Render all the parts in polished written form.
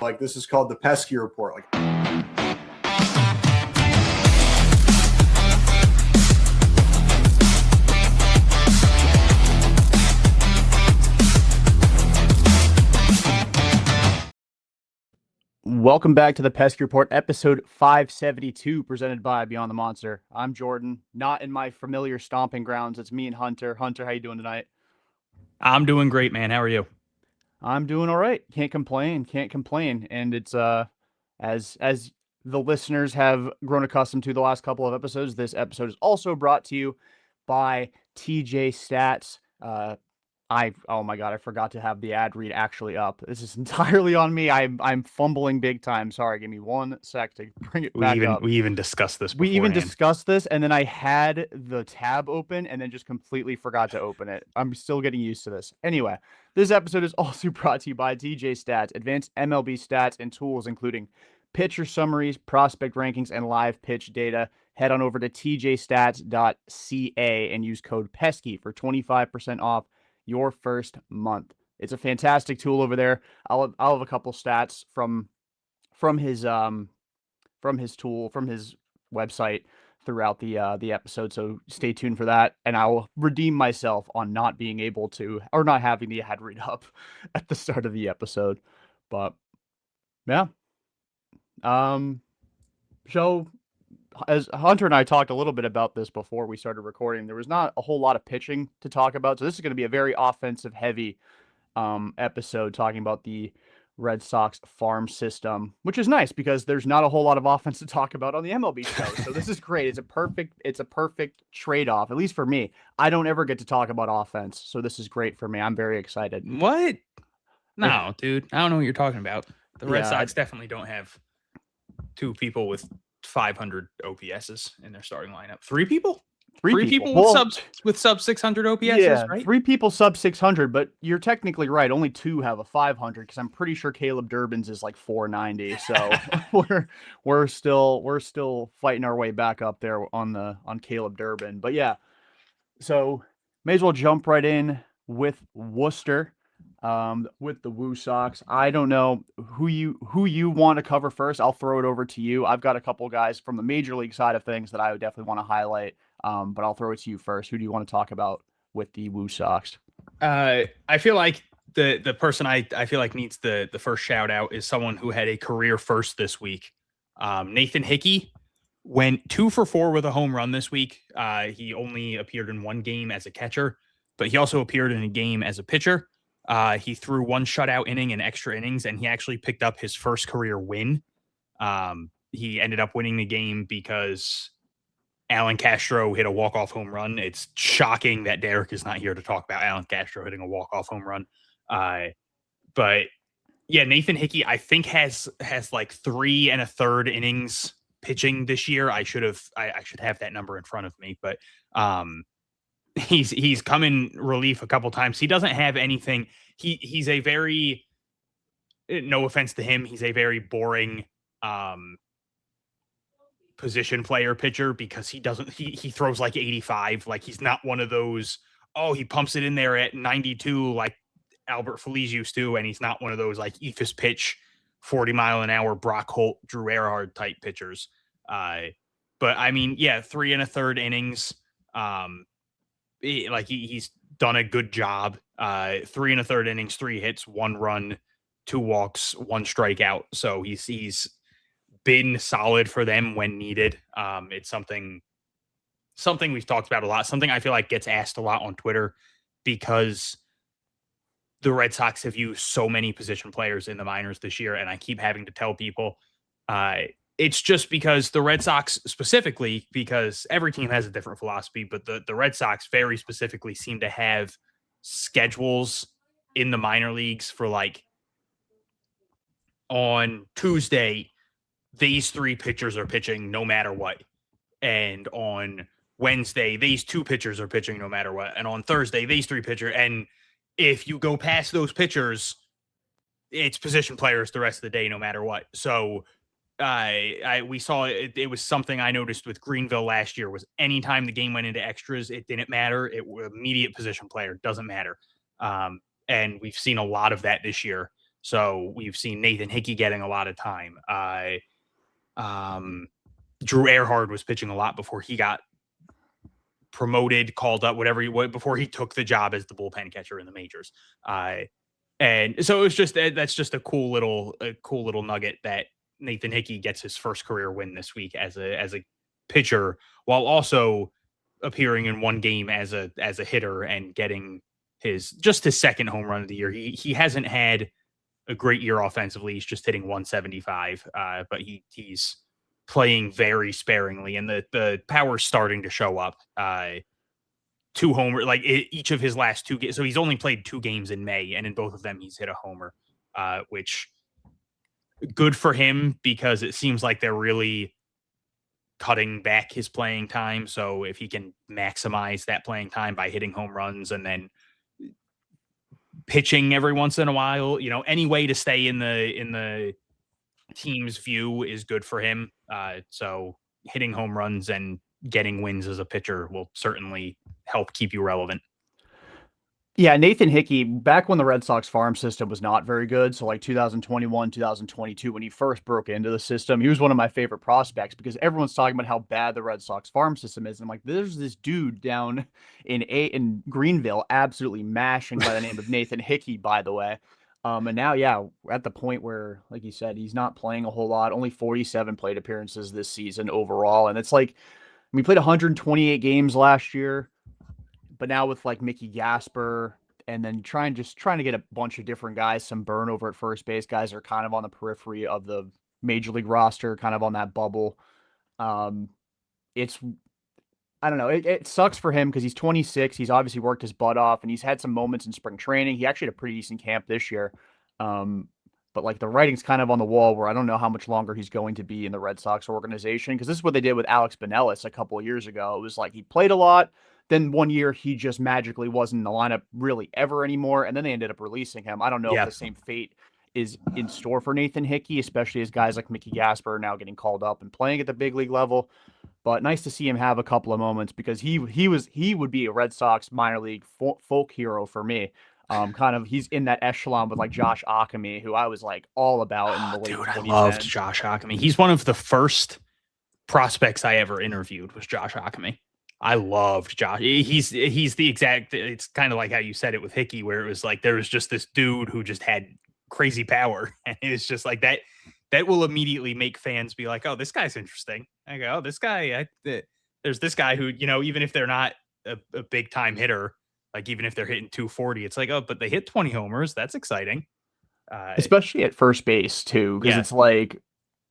Like, this is called the Pesky Report. Like, welcome back to the Pesky Report, episode 572, presented by Beyond the Monster. I'm Jordan, not in my familiar stomping grounds. It's me and Hunter. Hunter, how you doing tonight? I'm doing great, man. How are you? I'm doing all right. Can't complain. And it's as the listeners have grown accustomed to the last couple of episodes, this episode is also brought to you by TJ Stats. Oh my God, I forgot to have the ad read actually up. This is entirely on me. I'm fumbling big time. Sorry, give me 1 sec to bring it back up. We even discussed this We beforehand. even discussed this, and then I had the tab open and then just completely forgot to open it. I'm still getting used to this. Anyway, this episode is also brought to you by TJ Stats, advanced MLB stats and tools, including pitcher summaries, prospect rankings, and live pitch data. Head on over to tjstats.ca and use code PESKY for 25% off your first month. It's a fantastic tool over there. I'll have a couple stats from his website throughout the episode, so stay tuned for that. And I will redeem myself on not being able to, or not having the ad read up at the start of the episode. But yeah, so as Hunter and I talked a little bit about this before we started recording, there was not a whole lot of pitching to talk about. So this is going to be a very offensive heavy episode, talking about the Red Sox farm system, which is nice because there's not a whole lot of offense to talk about on the MLB show. So this is great. It's a perfect trade-off, at least for me. I don't ever get to talk about offense, so this is great for me. I'm very excited. What? No, dude. I don't know what you're talking about. The Red Sox definitely don't have two people with 500 OPSs in their starting lineup. Three people? Three people with sub 600 OPSs, right? 3 people sub 600, but you're technically right. Only 2 have a 500 because I'm pretty sure Caleb Durbin's is like 490. So we're still fighting our way back up there on Caleb Durbin. But yeah, so may as well jump right in with Worcester. With the Woo Sox. I don't know who you want to cover first. I'll throw it over to you. I've got a couple guys from the major league side of things that I would definitely want to highlight. But I'll throw it to you first. Who do you want to talk about with the Woo Sox? I feel like the person I feel like needs the first shout out is someone who had a career first this week. Nathan Hickey went 2 for 4 with a home run this week. He only appeared in 1 game as a catcher, but he also appeared in a game as a pitcher. He threw 1 shutout inning and extra innings, and he actually picked up his first career win. He ended up winning the game because Alan Castro hit a walk-off home run. It's shocking that Derek is not here to talk about Alan Castro hitting a walk-off home run. But yeah, Nathan Hickey, I think has like 3 1/3 innings pitching this year. I should have that number in front of me, but he's come in relief a couple times. He doesn't have anything. He's a very, no offense to him, he's a very boring position player pitcher because he throws like 85. Like, he's not one of those, he pumps it in there at 92 like Albert Feliz used to, and he's not one of those like eephus pitch 40-mile-an-hour Brock Holt, Drew Ehrhard type pitchers. But I mean, yeah, 3 1/3 innings. He's done a good job. 3 1/3 innings, 3 hits, 1 run, 2 walks, 1 strikeout. So he's been solid for them when needed. It's something we've talked about a lot. Something I feel like gets asked a lot on Twitter because the Red Sox have used so many position players in the minors this year, and I keep having to tell people it's just because the Red Sox specifically, because every team has a different philosophy, but the Red Sox very specifically seem to have schedules in the minor leagues for like on Tuesday, these 3 pitchers are pitching no matter what. And on Wednesday, these 2 pitchers are pitching no matter what. And on Thursday, these 3 pitchers. And if you go past those pitchers, it's position players the rest of the day, no matter what. So we saw it. It was something I noticed with Greenville last year was anytime the game went into extras, it didn't matter. It was immediate position player. Doesn't matter. And we've seen a lot of that this year. So we've seen Nathan Hickey getting a lot of time. Drew Earhart was pitching a lot before he got promoted, called up, before he took the job as the bullpen catcher in the majors. And so it was just that's just a cool little nugget that Nathan Hickey gets his first career win this week as a pitcher, while also appearing in one game as a hitter and getting his second home run of the year. He hasn't had a great year offensively. He's just hitting 175, but he's playing very sparingly, and the power's starting to show up. 2 homer, each of his last 2 games. So he's only played 2 games in May, and in both of them he's hit a homer, which good for him, because it seems like they're really cutting back his playing time. So if he can maximize that playing time by hitting home runs and then pitching every once in a while, any way to stay in the team's view is good for him. So hitting home runs and getting wins as a pitcher will certainly help keep you relevant. Yeah, Nathan Hickey, back when the Red Sox farm system was not very good, so like 2021, 2022, when he first broke into the system, he was one of my favorite prospects, because everyone's talking about how bad the Red Sox farm system is. And I'm like, there's this dude down in Greenville absolutely mashing by the name of Nathan Hickey, by the way. And now, yeah, we're at the point where, like you said, he's not playing a whole lot, only 47 plate appearances this season overall. And it's like, we played 128 games last year, but now with like Mickey Gasper, and then trying to get a bunch of different guys, some burn over at first base. Guys are kind of on the periphery of the major league roster, kind of on that bubble. It's, I don't know. It sucks for him because he's 26. He's obviously worked his butt off, and he's had some moments in spring training. He actually had a pretty decent camp this year. But like the writing's kind of on the wall, where I don't know how much longer he's going to be in the Red Sox organization, because this is what they did with Alex Binelas a couple of years ago. It was like he played a lot, then one year he just magically wasn't in the lineup really ever anymore, and then they ended up releasing him. I don't know if the same fate is in store for Nathan Hickey, especially as guys like Mickey Gasper are now getting called up and playing at the big league level. But nice to see him have a couple of moments, because he would be a Red Sox minor league folk hero for me. Kind of, he's in that echelon with like Josh Ockamy, who I was like all about in the late 2010s. I loved Josh Ockamy. He's one of the first prospects I ever interviewed, was Josh Ockamy. I loved Josh. He's the exact, it's kind of like how you said it with Hickey, where it was like there was just this dude who just had crazy power, and it's just like that will immediately make fans be like, oh, this guy's interesting. I go, oh, this guy, there's this guy who, even if they're not a big time hitter, like even if they're hitting 240, it's like, oh, but they hit 20 homers. That's exciting. Especially at first base too, because it's like,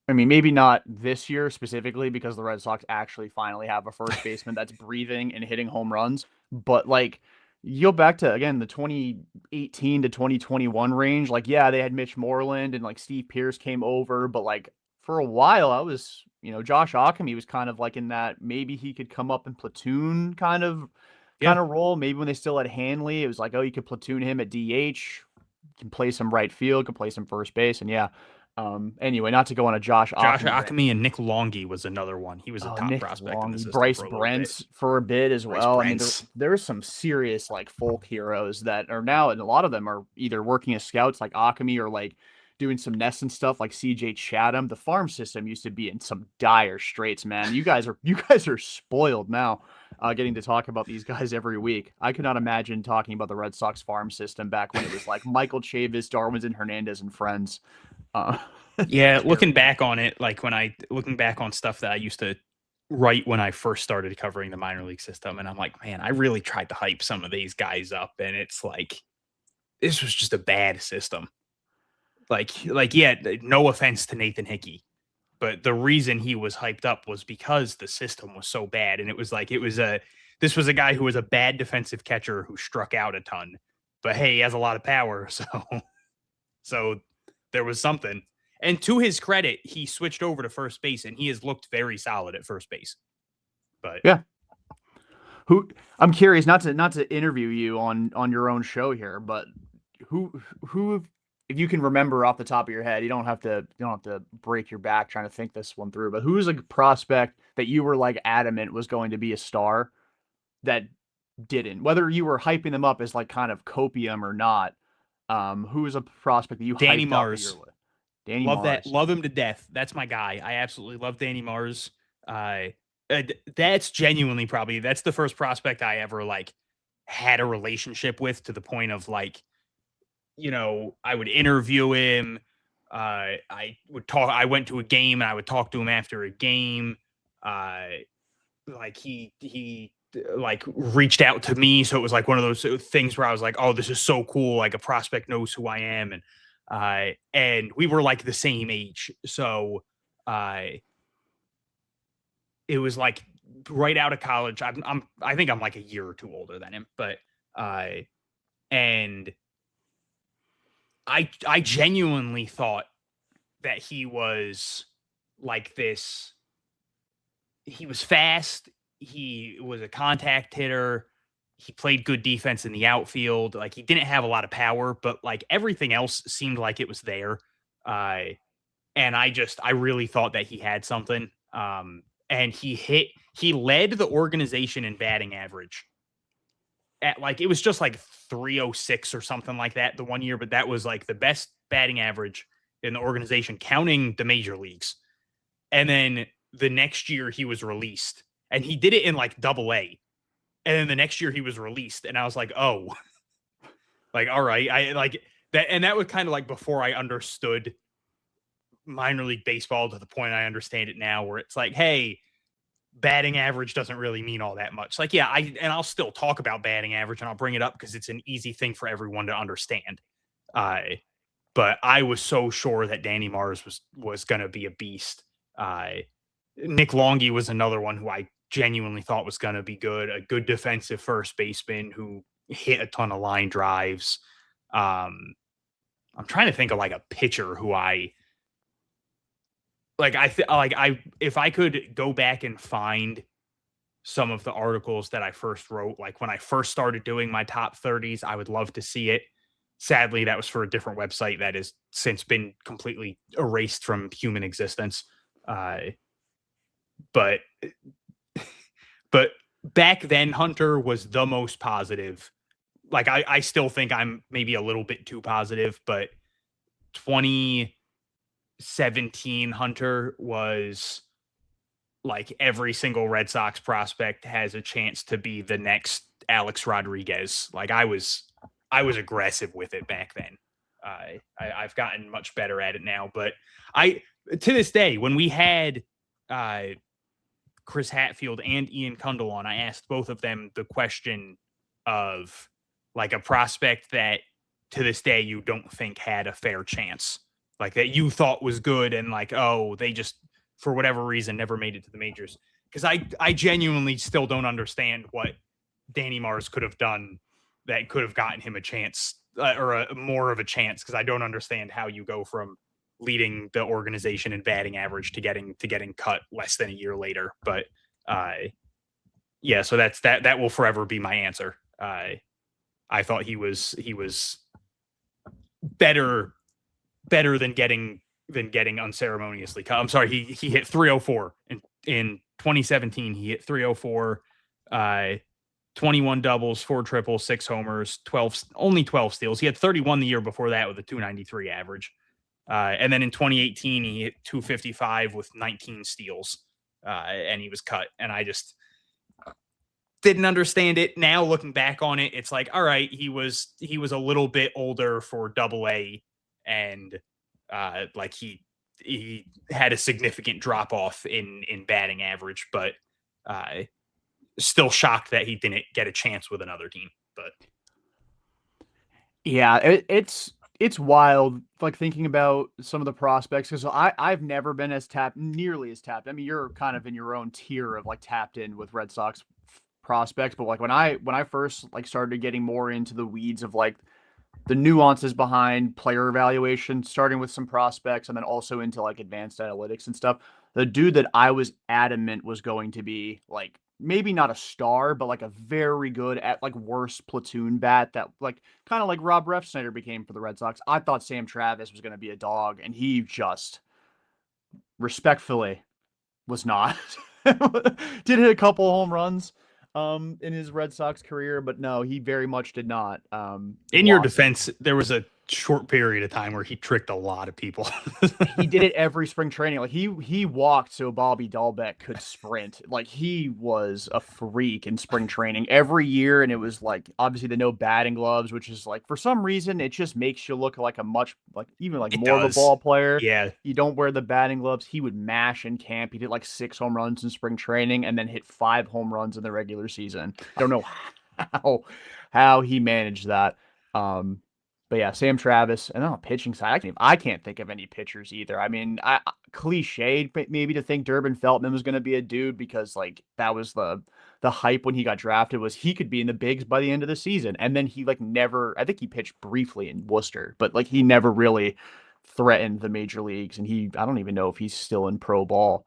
I mean, maybe not this year specifically, because the Red Sox actually finally have a first baseman that's breathing and hitting home runs. But like, you go back to, again, the 2018 to 2021 range. Like, yeah, they had Mitch Moreland and like Steve Pearce came over, but like for a while, I was, Josh Ockamy was kind of like in that maybe he could come up in platoon kind of role. Maybe when they still had Hanley, it was like, oh, you could platoon him at DH, can play some right field, can play some first base, and yeah. Anyway, not to go on a Josh Ockamy and Nick Longy was another one. He was a top prospect in the system. Bryce Brents for a bit as well. I mean, there's some serious like folk heroes that are now, and a lot of them are either working as scouts like Ockamy, or like doing some NESN stuff like CJ Chatham. The farm system used to be in some dire straits, man. You guys are spoiled now, getting to talk about these guys every week. I could not imagine talking about the Red Sox farm system back when it was like Michael Chavis, Darwinzon Hernandez, and friends. Looking back on it, like looking back on stuff that I used to write when I first started covering the minor league system, and I'm like, man, I really tried to hype some of these guys up, and it's like, this was just a bad system. Like, yeah, no offense to Nathan Hickey, but the reason he was hyped up was because the system was so bad, and it was like, this was a guy who was a bad defensive catcher who struck out a ton, but hey, he has a lot of power, so there was something. And to his credit, he switched over to first base, and he has looked very solid at first base. But yeah, I'm curious, not to interview you on your own show here, but who, if you can remember off the top of your head, you don't have to break your back trying to think this one through, but who's a prospect that you were like adamant was going to be a star that didn't, whether you were hyping them up as like kind of copium or not? Who is a prospect that you Danny hyped Mars. up? Danny Love Mars. that. Love him to death. That's my guy. I absolutely love Danny Mars. That's genuinely probably that's the first prospect I ever like had a relationship with to the point of like, I would interview him. I would talk. I went to a game and I would talk to him after a game. Like he like reached out to me, so it was like one of those things where I was like, oh, this is so cool. Like a prospect knows who I am, and we were like the same age, so it was like right out of college. I think I'm like a year or two older than him, but and I genuinely thought that he was like this. He was fast. He was a contact hitter. He played good defense in the outfield. Like he didn't have a lot of power, but like everything else seemed like it was there. And I really thought that he had something. And he led the organization in batting average at like, it was just like 306 or something like that the one year, but that was like the best batting average in the organization, counting the major leagues. And then the next year he was released and he did it in like AA. And then the next year he was released and I was like, oh, like, all right. I like that. And that was kind of like before I understood minor league baseball to the point I understand it now, where it's like, hey, batting average doesn't really mean all that much. Like, yeah, I'll still talk about batting average and I'll bring it up because it's an easy thing for everyone to understand. But I was so sure that Danny Mars was going to be a beast. Nick Longy was another one who I genuinely thought was going to be good, a good defensive first baseman who hit a ton of line drives. I'm trying to think of like a pitcher who if I could go back and find some of the articles that I first wrote, like when I first started doing my top 30s, I would love to see it. Sadly, that was for a different website that has since been completely erased from human existence. But back then, Hunter was the most positive. Like, I still think I'm maybe a little bit too positive, but 2017 Hunter was like every single Red Sox prospect has a chance to be the next Alex Rodriguez. Like I was aggressive with it back then. I've gotten much better at it now, but to this day, when we had Chris Hatfield and Ian Kundal on, I asked both of them the question of like a prospect that to this day you don't think had a fair chance, like that you thought was good and like, oh, they just for whatever reason never made it to the majors. Because I genuinely still don't understand what Danny Mars could have done that could have gotten him a chance or more of a chance, because I don't understand how you go from leading the organization in batting average to getting cut less than a year later. But yeah, so that will forever be my answer. I thought he was better than getting unceremoniously cut. I'm sorry, he hit 304 in 2017. He hit 304, 21 doubles, 4 triples, 6 homers, only 12 steals. He had 31 the year before that with a 293 average. And then in 2018, he hit 255 with 19 steals, and he was cut. And I just didn't understand it. Now looking back on it, it's like, all right, he was a little bit older for AA, and like he had a significant drop off in batting average, but still shocked that he didn't get a chance with another team. But yeah, it's wild, like thinking about some of the prospects, because I've never been nearly as tapped. I mean, you're kind of in your own tier of like tapped in with Red Sox prospects, but like when I first like started getting more into the weeds of like the nuances behind player evaluation, starting with some prospects and then also into like advanced analytics and stuff, the dude that I was adamant was going to be like maybe not a star, but like a very good at like worst platoon bat that like kind of like Rob Refsnyder became for the Red Sox. I thought Sam Travis was going to be a dog, and he just respectfully was not. Did hit a couple home runs in his Red Sox career, but no, he very much did not. in your defense, there was a short period of time where he tricked a lot of people. He did it every spring training. Like he walked so Bobby Dahlbeck could sprint. Like he was a freak in spring training every year, and it was like obviously the no batting gloves, which is like for some reason it just makes you look like a much like even like It more of a does. ball player. Yeah. You don't wear the batting gloves. He would mash in camp. He did like 6 home runs in spring training and then hit 5 home runs in the regular season. I don't know how he managed that. But yeah, Sam Travis, and on the pitching side, I can't think of any pitchers either. I mean, cliched maybe to think Durbin Feltman was going to be a dude because like that was the hype when he got drafted was he could be in the bigs by the end of the season, and then he like never. I think he pitched briefly in Worcester, but like he never really threatened the major leagues, and I don't even know if he's still in pro ball,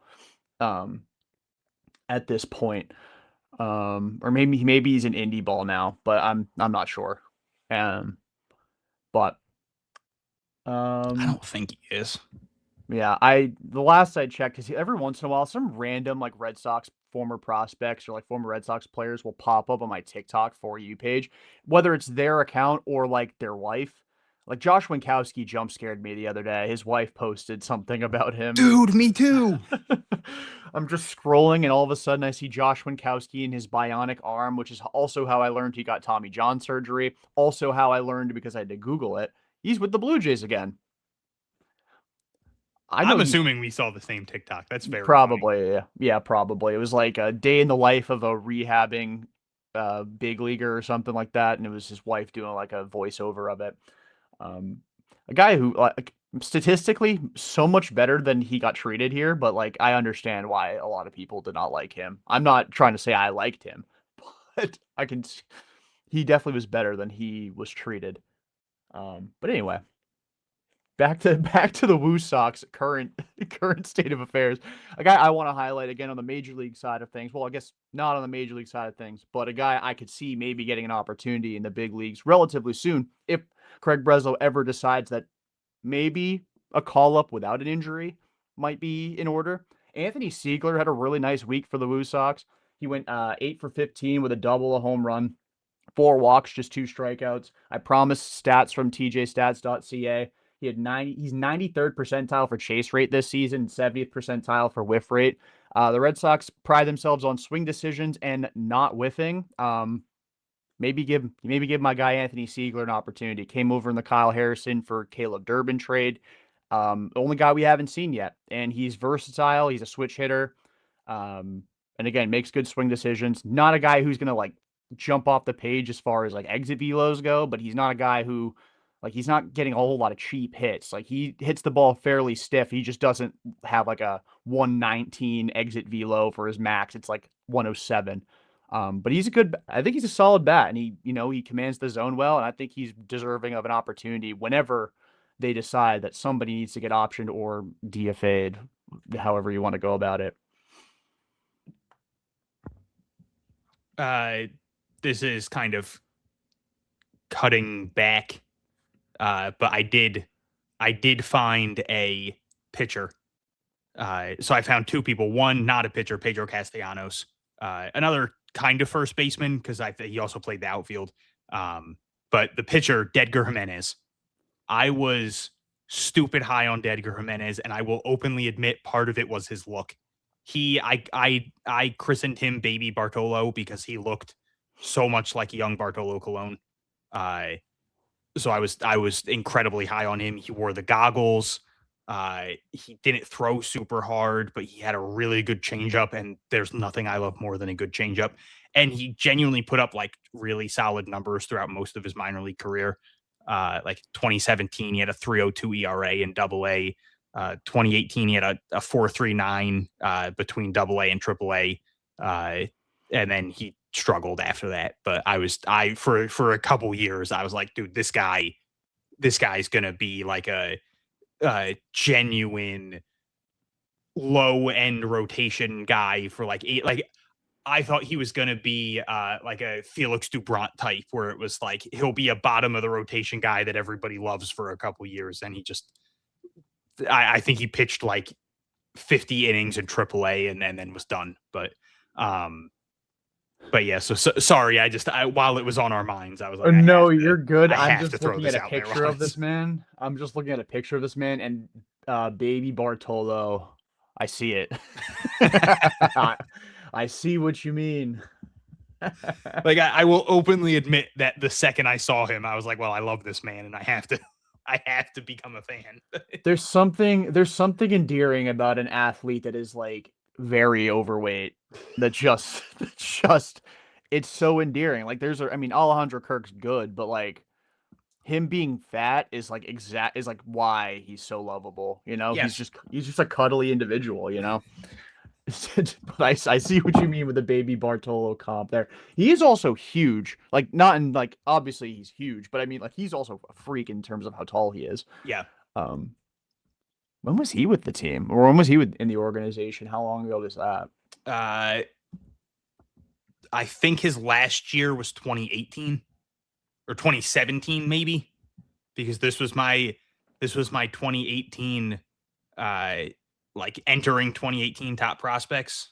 at this point, or maybe he's in indie ball now, but I'm not sure, but. I don't think he is. Yeah, the last I checked, because every once in a while, some random like Red Sox former prospects or like former Red Sox players will pop up on my TikTok For You page, whether it's their account or like their wife. Like Josh Winkowski jump scared me the other day. His wife posted something about him. Dude, me too. I'm just scrolling, and all of a sudden I see Josh Winkowski in his bionic arm, which is also how I learned he got Tommy John surgery. Also how I learned because I had to Google it. He's with the Blue Jays again. I'm assuming we saw the same TikTok. That's very probably funny. Yeah, probably. It was like a day in the life of a rehabbing big leaguer or something like that, and it was his wife doing like a voiceover of it. A guy who like statistically so much better than he got treated here, but like I understand why a lot of people did not like him. I'm not trying to say I liked him, but he definitely was better than he was treated. But anyway. Back to the Woo Sox current state of affairs. A guy I want to highlight again on the major league side of things. Well, I guess not on the major league side of things, but a guy I could see maybe getting an opportunity in the big leagues relatively soon if Craig Breslow ever decides that maybe a call up without an injury might be in order. Anthony Siegler had a really nice week for the Woo Sox. He went 8 for 15 with a double, a home run, 4 walks, just 2 strikeouts. I promised stats from tjstats.ca. He's 93rd percentile for chase rate this season, 70th percentile for whiff rate. The Red Sox pride themselves on swing decisions and not whiffing. Maybe give my guy Anthony Siegler an opportunity. Came over in the Kyle Harrison for Caleb Durbin trade. The only guy we haven't seen yet, and he's versatile. He's a switch hitter, and again makes good swing decisions. Not a guy who's gonna like jump off the page as far as like exit velos go, but he's not a guy who. Like, he's not getting a whole lot of cheap hits. Like, he hits the ball fairly stiff. He just doesn't have, like, a 119 exit velo for his max. It's, like, 107. But I think he's a solid bat, and he commands the zone well, and I think he's deserving of an opportunity whenever they decide that somebody needs to get optioned or DFA'd, however you want to go about it. This is kind of cutting back. But I did find a pitcher. So I found 2 people. One, not a pitcher, Pedro Castellanos. Another kind of first baseman because he also played the outfield. But the pitcher, Dedgar Jimenez. I was stupid high on Dedgar Jimenez, and I will openly admit part of it was his look. I christened him Baby Bartolo because he looked so much like a young Bartolo Colon. So I was incredibly high on him. He wore the goggles. He didn't throw super hard, but he had a really good changeup, and there's nothing I love more than a good changeup. And he genuinely put up like really solid numbers throughout most of his minor league career. Like 2017, he had a 3.02 ERA in AA. 2018, he had a 4.39 between AA and AAA. And then he struggled after that. But for a couple years, I was like, dude, this guy's gonna be like a genuine low end rotation guy for like 8. Like I thought he was gonna be like a Felix Doubront type, where it was like he'll be a bottom of the rotation guy that everybody loves for a couple years, and he just I think he pitched like 50 innings in AAA and then was done. But But yeah, so sorry. While it was on our minds, I was like, No, you're good. I I'm have to just throw looking this at a out there, picture of Rollins. this man. I'm just looking at a picture of this man, and baby Bartolo, I see it. I see what you mean. Like I will openly admit that the second I saw him, I was like, well, I love this man, and I have to become a fan. There's something endearing about an athlete that is like very overweight. That just that just it's so endearing. Like I mean, Alejandro Kirk's good, but like him being fat is like why he's so lovable. You know, Yes. he's just a cuddly individual. You know. But I see what you mean with the baby Bartolo comp there. He is also huge. Like not in like obviously he's huge, but I mean like he's also a freak in terms of how tall he is. Yeah. Um, when was he with the team, or when was he in the organization? How long ago was that? I think his last year was 2018 or 2017, maybe, because this was my 2018, like entering 2018 top prospects.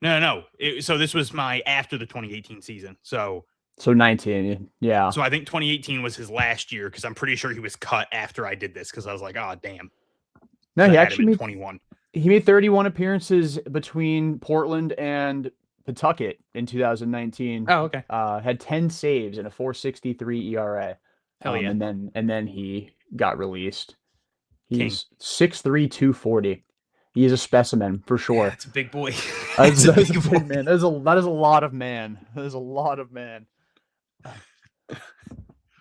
No. So this was my after the 2018 season. So 19, yeah. So I think 2018 was his last year because I'm pretty sure he was cut after I did this because I was like, oh damn. No, he actually made 21. He made 31 appearances between Portland and Pawtucket in 2019. Oh, okay. Had 10 saves and a 4.63 ERA. Hell yeah. And then he got released. He's King. 6'3", 240. He is a specimen for sure. That's a big boy. That's a big man. That is a lot of man. That is a lot of man.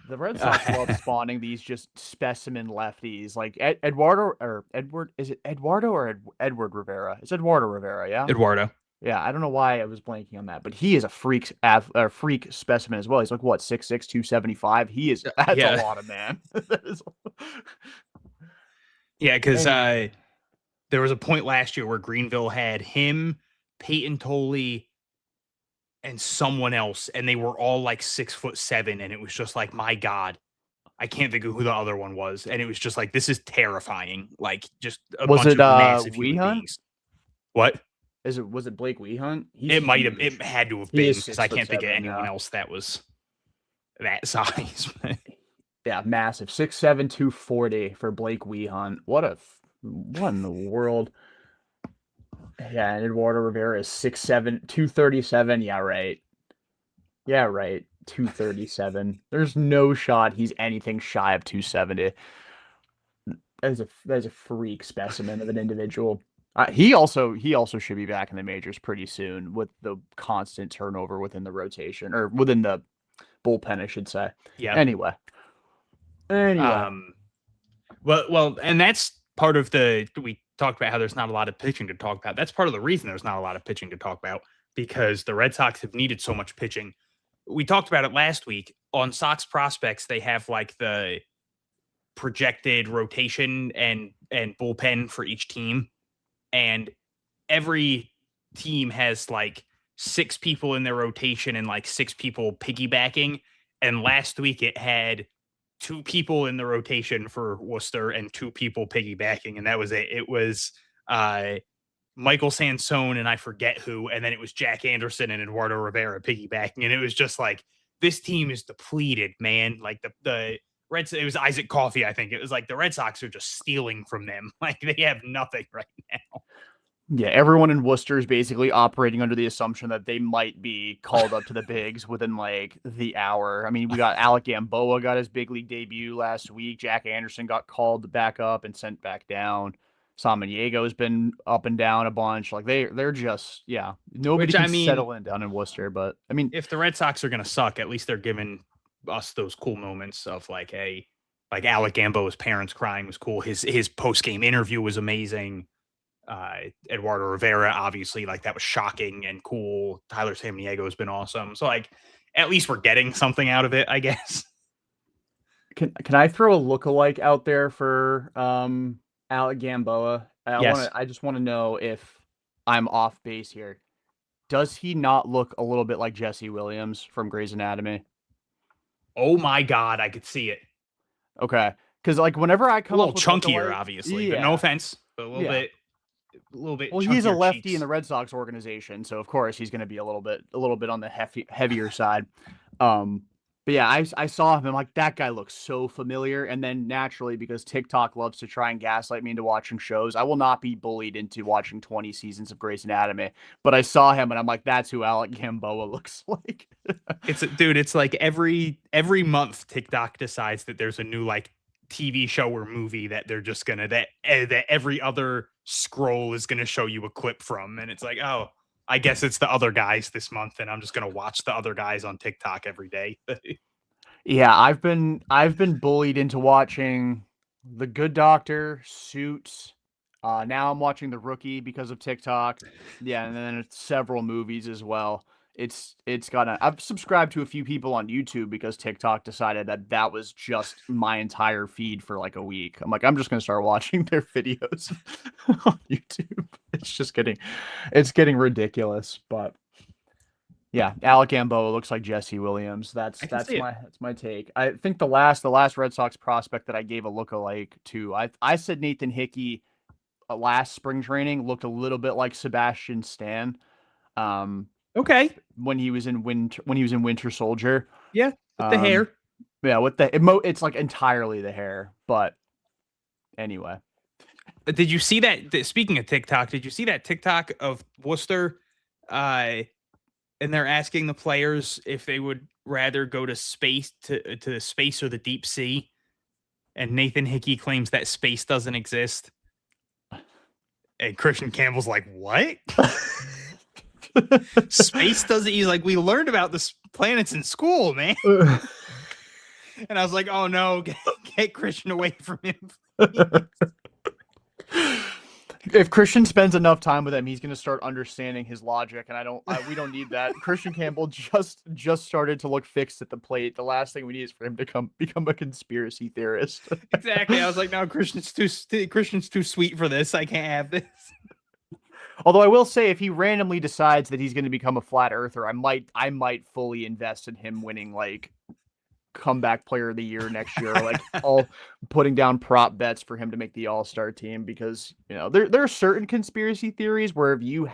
The Red Sox love spawning these just specimen lefties, like Edward Rivera? It's Eduardo Rivera, yeah. Eduardo. Yeah, I don't know why I was blanking on that, but he is a freak specimen as well. He's like what 6'6", 275. He is that's a lot of man. Yeah, because there was a point last year where Greenville had him, Peyton Tolley, and someone else, and they were all like 6'7", and it was just like, my God, I can't think of who the other one was, and it was just like, this is terrifying. Like, just a bunch of massive human beings. What? Was it Blake Wehunt? It had to have been because I can't think of anyone else that was that size. Yeah, massive 6'7", 240 for Blake Wehunt. What in the world? Yeah, and Eduardo Rivera is 6'7", 237. Yeah, right. 237. There's no shot he's anything shy of 270. That is a freak specimen of an individual. He also should be back in the majors pretty soon with the constant turnover within the rotation or within the bullpen, I should say. Yeah. Anyway. Well, and that's part of we talked about how there's not a lot of pitching to talk about. That's part of the reason there's not a lot of pitching to talk about because the Red Sox have needed so much pitching. We talked about it last week on Sox Prospects. They have like the projected rotation and bullpen for each team. And every team has like 6 people in their rotation and like 6 people piggybacking. And last week it had 2 people in the rotation for Worcester and 2 people piggybacking. And that was it. It was Michael Sansone and I forget who. And then it was Jack Anderson and Eduardo Rivera piggybacking. And it was just like, this team is depleted, man. Like the Reds, it was Isaac Coffey, I think. It was like the Red Sox are just stealing from them. Like they have nothing right now. Yeah, everyone in Worcester is basically operating under the assumption that they might be called up to the bigs within like the hour. I mean, we got Alec Gamboa got his big league debut last week. Jack Anderson got called back up and sent back down. Samaniego has been up and down a bunch. Like they're just nobody can settle in down in Worcester. But I mean, if the Red Sox are gonna suck, at least they're giving us those cool moments of like Alec Gamboa's parents crying was cool. His post game interview was amazing. Eduardo Rivera, obviously, like that was shocking and cool. Tyler Samaniego has been awesome. So like, at least we're getting something out of it, I guess. Can I throw a lookalike out there for Alec Gamboa? Yes. I just want to know if I'm off base here. Does he not look a little bit like Jesse Williams from Grey's Anatomy? Oh my God, I could see it. Okay, because like whenever I come a little up with chunkier, obviously, but no offense, but a little bit. little bit. Well, he's a chunkier lefty cheeks. in the Red Sox organization, so of course he's going to be a little bit on the heavier side. But yeah, I saw him. I'm like, that guy looks so familiar. And then naturally, because TikTok loves to try and gaslight me into watching shows, I will not be bullied into watching 20 seasons of Grey's Anatomy. But I saw him, and I'm like, that's who Alec Gamboa looks like. It's like every month TikTok decides that there's a new like TV show or movie that they're just gonna that every other scroll is gonna show you a clip from, and it's like, oh, I guess it's the other guys this month, and I'm just gonna watch the other guys on TikTok every day. Yeah, I've been bullied into watching The Good Doctor, Suits. Now I'm watching The Rookie because of TikTok. Yeah, and then it's several movies as well. I've subscribed to a few people on YouTube because TikTok decided that was just my entire feed for like a week. I'm like, I'm just gonna start watching their videos on YouTube. It's getting ridiculous, but yeah, Alec Gamboa looks like Jesse Williams. That's my take. I think the last Red Sox prospect that I gave a lookalike to, I said Nathan Hickey last spring training looked a little bit like Sebastian Stan. Okay. When he was in Winter Soldier. Yeah, with the hair. Yeah, it's like entirely the hair, but anyway. Did you see that? Speaking of TikTok, did you see that TikTok of Worcester? And they're asking the players if they would rather go to space to space or the deep sea. And Nathan Hickey claims that space doesn't exist. And Christian Campbell's like, what? Space doesn't. He's like, we learned about the planets in school, man. And I was like, oh no, get Christian away from him. If Christian spends enough time with him, he's going to start understanding his logic, and we don't need that. Christian Campbell just started to look fixed at the plate. The last thing we need is for him to become a conspiracy theorist. Exactly. I was like, no, Christian's too sweet for this. I can't have this. Although I will say, if he randomly decides that he's going to become a flat earther, I might fully invest in him winning like comeback player of the year next year, like all putting down prop bets for him to make the all-star team, because there are certain conspiracy theories where if you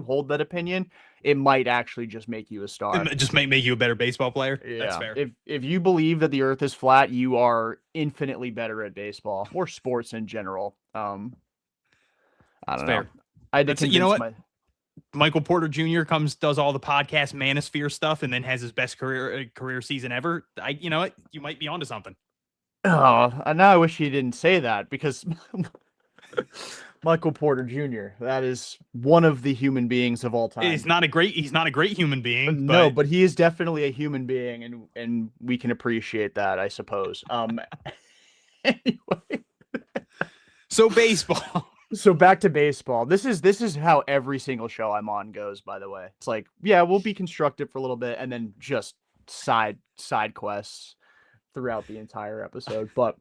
hold that opinion, it might actually just make you a star. It just make you a better baseball player. Yeah. That's fair. If you believe that the earth is flat, you are infinitely better at baseball or sports in general. I don't know. I had to convince you know what? Michael Porter Jr. does all the podcast manosphere stuff, and then has his best career season ever. You know what? You might be onto something. Oh, now I wish he didn't say that, because Michael Porter Jr., that is one of the human beings of all time. He's not a great human being. No, but he is definitely a human being, and we can appreciate that, I suppose. Anyway. So baseball. So back to baseball. This is how every single show I'm on goes, by the way. It's like, yeah, we'll be constructive for a little bit, and then just side quests throughout the entire episode. But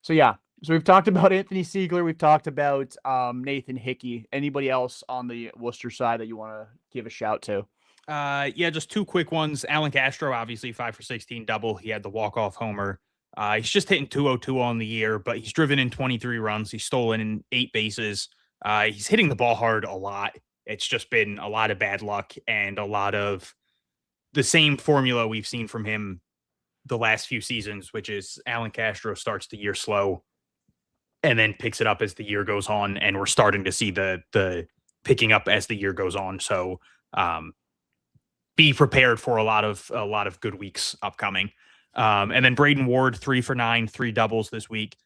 so we've talked about Anthony Siegler, we've talked about Nathan Hickey. Anybody else on the Worcester side that you want to give a shout to? Yeah, just two quick ones. Alan Castro, obviously 5 for 16 double. He had the walk-off homer. He's just hitting 202 on the year, but he's driven in 23 runs. He's stolen in 8 bases. He's hitting the ball hard a lot. It's just been a lot of bad luck and a lot of the same formula we've seen from him the last few seasons, which is Alan Castro starts the year slow and then picks it up as the year goes on. And we're starting to see the picking up as the year goes on. So be prepared for a lot of good weeks upcoming. And then Braden Ward, 3 for 9, 3 doubles this week.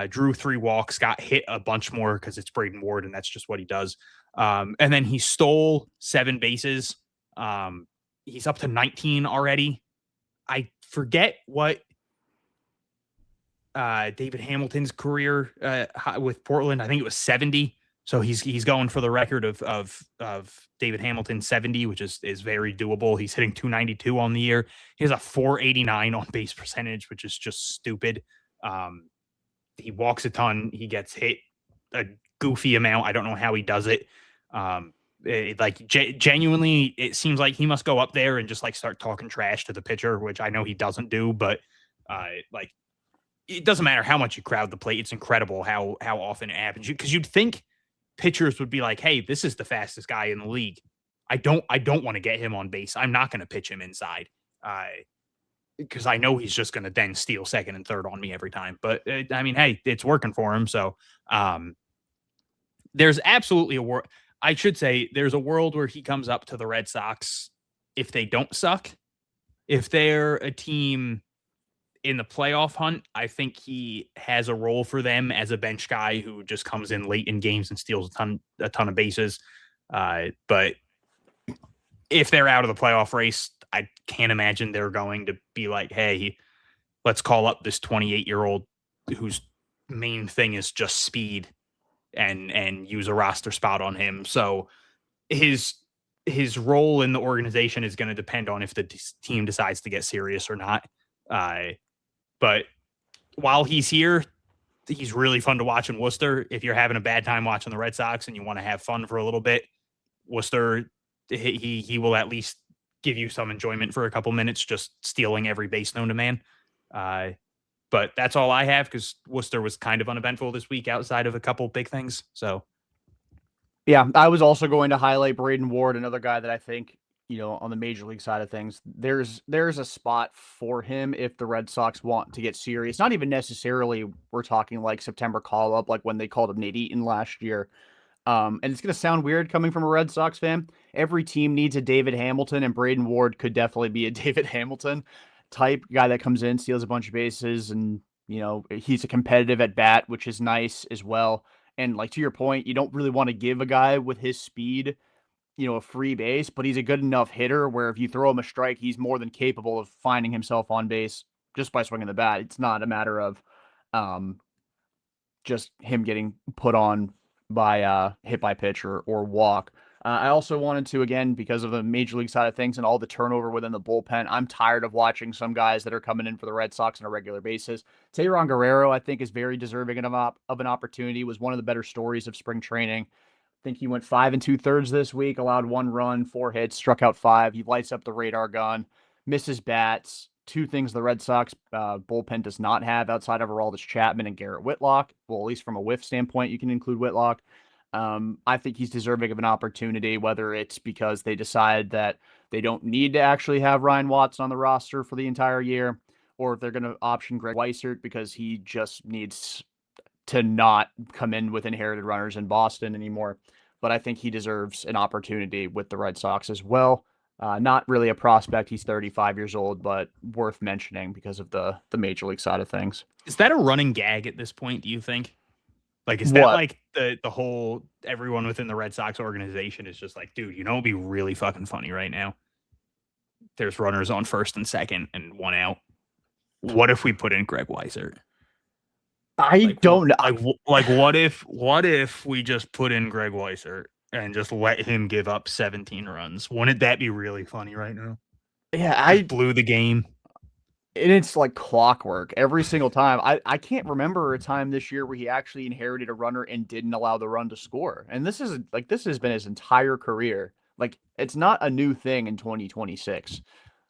Drew 3 walks, got hit a bunch more because it's Braden Ward and that's just what he does. And then he stole 7 bases. He's up to 19 already. I forget what David Hamilton's career with Portland. I think it was 70. So he's going for the record of David Hamilton 70, which is very doable. He's hitting 292 on the year. He has a 489 on base percentage, which is just stupid. He walks a ton. He gets hit a goofy amount. I don't know how he does it. Genuinely, it seems like he must go up there and just like start talking trash to the pitcher, which I know he doesn't do, but it doesn't matter how much you crowd the plate. It's incredible how often it happens. Because you'd think pitchers would be like, hey, this is the fastest guy in the league. I don't want to get him on base. I'm not going to pitch him inside. Because I know he's just going to then steal second and third on me every time. But I mean, hey, it's working for him. So there's absolutely a world. I should say there's a world where he comes up to the Red Sox if they don't suck. If they're a team in the playoff hunt, I think he has a role for them as a bench guy who just comes in late in games and steals a ton of bases. But if they're out of the playoff race, I can't imagine they're going to be like, hey, let's call up this 28-year-old whose main thing is just speed and use a roster spot on him. So his role in the organization is going to depend on if the team decides to get serious or not. But while he's here, he's really fun to watch in Worcester. If you're having a bad time watching the Red Sox and you want to have fun for a little bit, Worcester, he will at least give you some enjoyment for a couple minutes, just stealing every base known to man. But that's all I have because Worcester was kind of uneventful this week outside of a couple big things. So, yeah, I was also going to highlight Braden Ward, another guy that I think, on the major league side of things, there's a spot for him if the Red Sox want to get serious. Not even necessarily we're talking like September call up, like when they called up Nate Eaton last year. And it's going to sound weird coming from a Red Sox fan. Every team needs a David Hamilton, and Braden Ward could definitely be a David Hamilton type guy that comes in, steals a bunch of bases, and, he's a competitive at bat, which is nice as well. And like to your point, you don't really want to give a guy with his speed, a free base, but he's a good enough hitter where if you throw him a strike, he's more than capable of finding himself on base just by swinging the bat. It's not a matter of just him getting put on by hit by pitch or walk. I also wanted to, again, because of the major league side of things and all the turnover within the bullpen, I'm tired of watching some guys that are coming in for the Red Sox on a regular basis. Tayron Guerrero, I think, is very deserving of an opportunity, was one of the better stories of spring training. I think he went 5 2/3 this week, allowed 1 run, 4 hits, struck out 5. He lights up the radar gun, misses bats. 2 things the Red Sox bullpen does not have outside of Aroldis Chapman and Garrett Whitlock. Well, at least from a whiff standpoint, you can include Whitlock. I think he's deserving of an opportunity, whether it's because they decide that they don't need to actually have Ryan Watson on the roster for the entire year, or if they're going to option Greg Weissert because he just needs to not come in with inherited runners in Boston anymore. But I think he deserves an opportunity with the Red Sox as well. Not really a prospect. He's 35 years old, but worth mentioning because of the major league side of things. Is that a running gag at this point, do you think? Like, is that like the whole everyone within the Red Sox organization is just like, dude, it'd be really fucking funny right now. There's runners on first and second and 1 out. What if we put in Greg Weissert? I don't know. Like, what if we just put in Greg Weissert and just let him give up 17 runs? Wouldn't that be really funny right now? Yeah, I blew the game. And it's like clockwork every single time. I can't remember a time this year where he actually inherited a runner and didn't allow the run to score. And this has been his entire career. Like, it's not a new thing in 2026.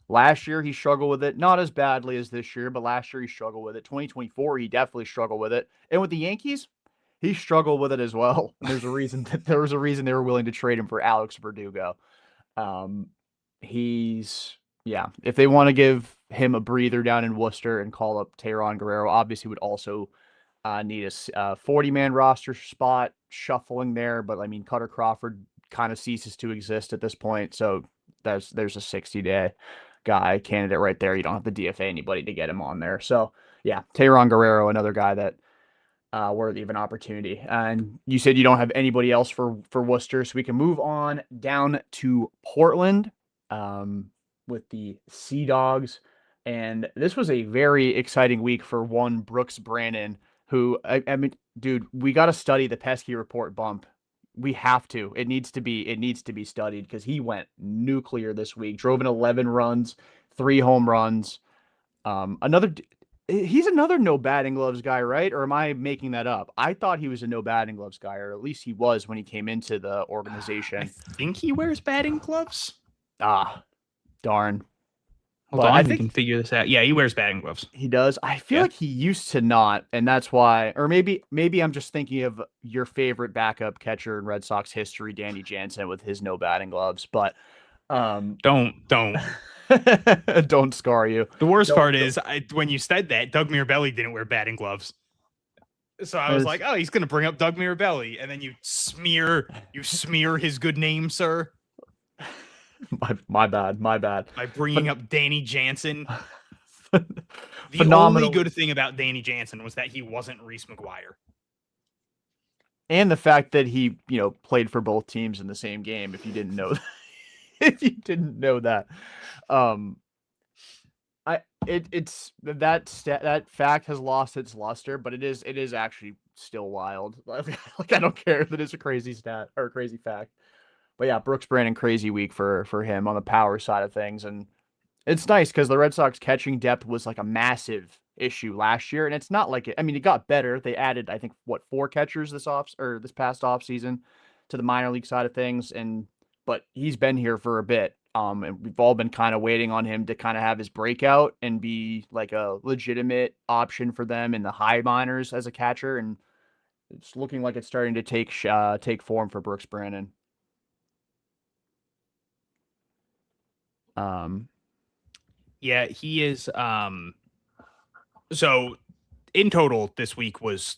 Last year, he struggled with it. Not as badly as this year, but last year he struggled with it. 2024, he definitely struggled with it. And with the Yankees, he struggled with it as well. And there was a reason they were willing to trade him for Alex Verdugo. If they want to give him a breather down in Worcester and call up Tayron Guerrero, obviously would also need a 40-man roster spot shuffling there. But I mean, Cutter Crawford kind of ceases to exist at this point. So there's a 60-day guy candidate right there. You don't have to DFA anybody to get him on there. So yeah, Tayron Guerrero, another guy that worthy of an opportunity. And you said you don't have anybody else for Worcester, so we can move on down to Portland with the Sea Dogs. And this was a very exciting week for one Brooks Brannon, who, I mean, dude, we got to study the Pesky Report bump. We have to. It needs to be studied because he went nuclear this week. Drove in 11 runs, 3 home runs. He's another no batting gloves guy, right? Or am I making that up? I thought he was a no batting gloves guy, or at least he was when he came into the organization. I think he wears batting gloves. Ah, darn. Hold But on, I we think can figure this out. Yeah, he wears batting gloves. he does. I feel Yeah. like he used to not, and that's why, or maybe I'm just thinking of your favorite backup catcher in Red Sox history, Danny Jansen, with his no batting gloves. But Don't. don't scar you. The worst Don't- part don't- is when you said that, Doug Mirabelli didn't wear batting gloves. So I was It's- like, oh, he's gonna bring up Doug Mirabelli, and then you smear his good name, sir, my bad. by bringing up Danny Jansen. The Phenomenal. only good thing about Danny Jansen was that he wasn't Reese McGuire. And the fact that he, played for both teams in the same game. If you didn't know, if you didn't know that, it's that fact has lost its luster, but it is actually still wild. Like I don't care if it is a crazy stat or a crazy fact, but yeah, Brooks Brandon, crazy week for him on the power side of things, and it's nice because the Red Sox catching depth was like a massive issue last year, and it's not like it. I mean, it got better. They added, I think, 4 catchers this past off season to the minor league side of things, but he's been here for a bit. And we've all been kind of waiting on him to kind of have his breakout and be like a legitimate option for them in the high minors as a catcher, and it's looking like it's starting to take form for Brooks Brandon. Yeah, he is. So in total, this week was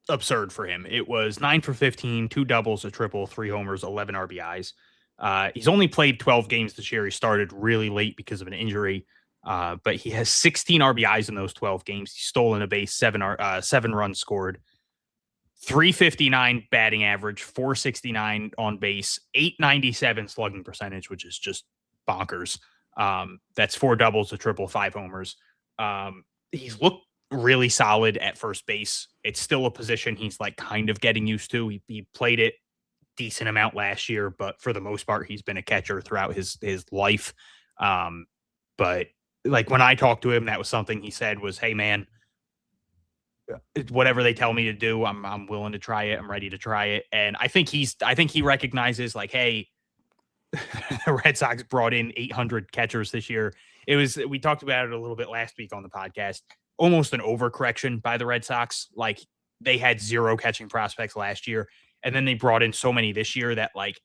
absurd for him. It was 9 for 15, 2 doubles, a triple, 3 homers, 11 RBIs. He's only played 12 games this year. He started really late because of an injury, but he has 16 RBIs in those 12 games. He's stolen a base, 7 runs scored, 359 batting average, 469 on base, 897 slugging percentage, which is just bonkers. That's 4 doubles, a triple, 5 homers. He's looked really solid at first base. It's still a position he's like kind of getting used to. He played it decent amount last year, but for the most part, he's been a catcher throughout his life. But like when I talked to him, that was something he said was, "Hey man, whatever they tell me to do, I'm willing to try it. I'm ready to try it." And I think he recognizes like, hey, the Red Sox brought in 800 catchers this year. We talked about it a little bit last week on the podcast, almost an overcorrection by the Red Sox. Like they had 0 catching prospects last year, and then they brought in so many this year that like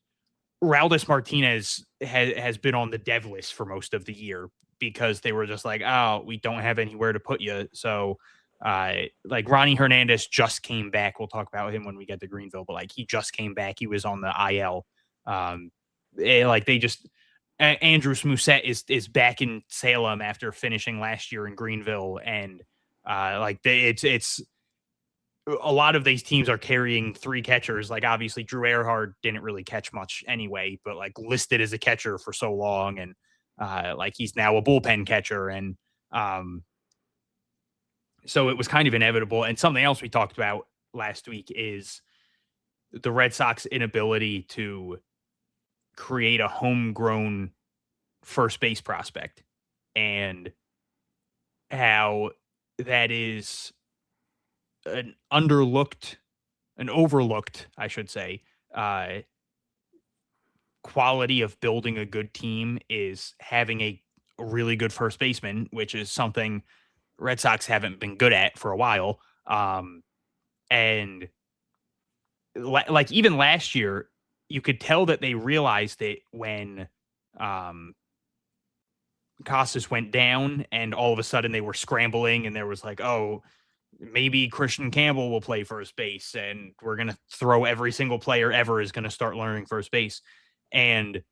Raldis Martinez has been on the dev list for most of the year because they were just like, oh, we don't have anywhere to put you. So like Ronnie Hernandez just came back. We'll talk about him when we get to Greenville, but like he just came back. He was on the IL. Andrus Musset is back in Salem after finishing last year in Greenville, and it's a lot of these teams are carrying 3 catchers. Like obviously Drew Earhart didn't really catch much anyway, but like listed as a catcher for so long, and like he's now a bullpen catcher, and so it was kind of inevitable. And something else we talked about last week is the Red Sox inability to create a homegrown first base prospect, and how that is an overlooked, I should say, quality of building a good team is having a really good first baseman, which is something Red Sox haven't been good at for a while. And like even last year, you could tell that they realized it when Casas went down, and all of a sudden they were scrambling, and there was like, oh, maybe Christian Campbell will play first base, and we're going to throw every single player ever is going to start learning first base. And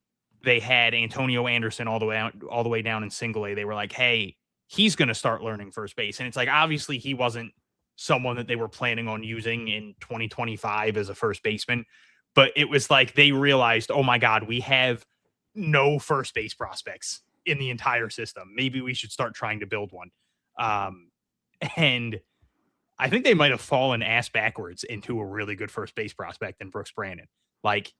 they had Antonio Anderson all the way down in single A. They were like, hey, he's going to start learning first base. And it's like, obviously he wasn't someone that they were planning on using in 2025 as a first baseman, but it was like they realized, oh my God, we have no first base prospects in the entire system. Maybe we should start trying to build one. And I think they might have fallen ass backwards into a really good first base prospect in Brooks Brandon. Like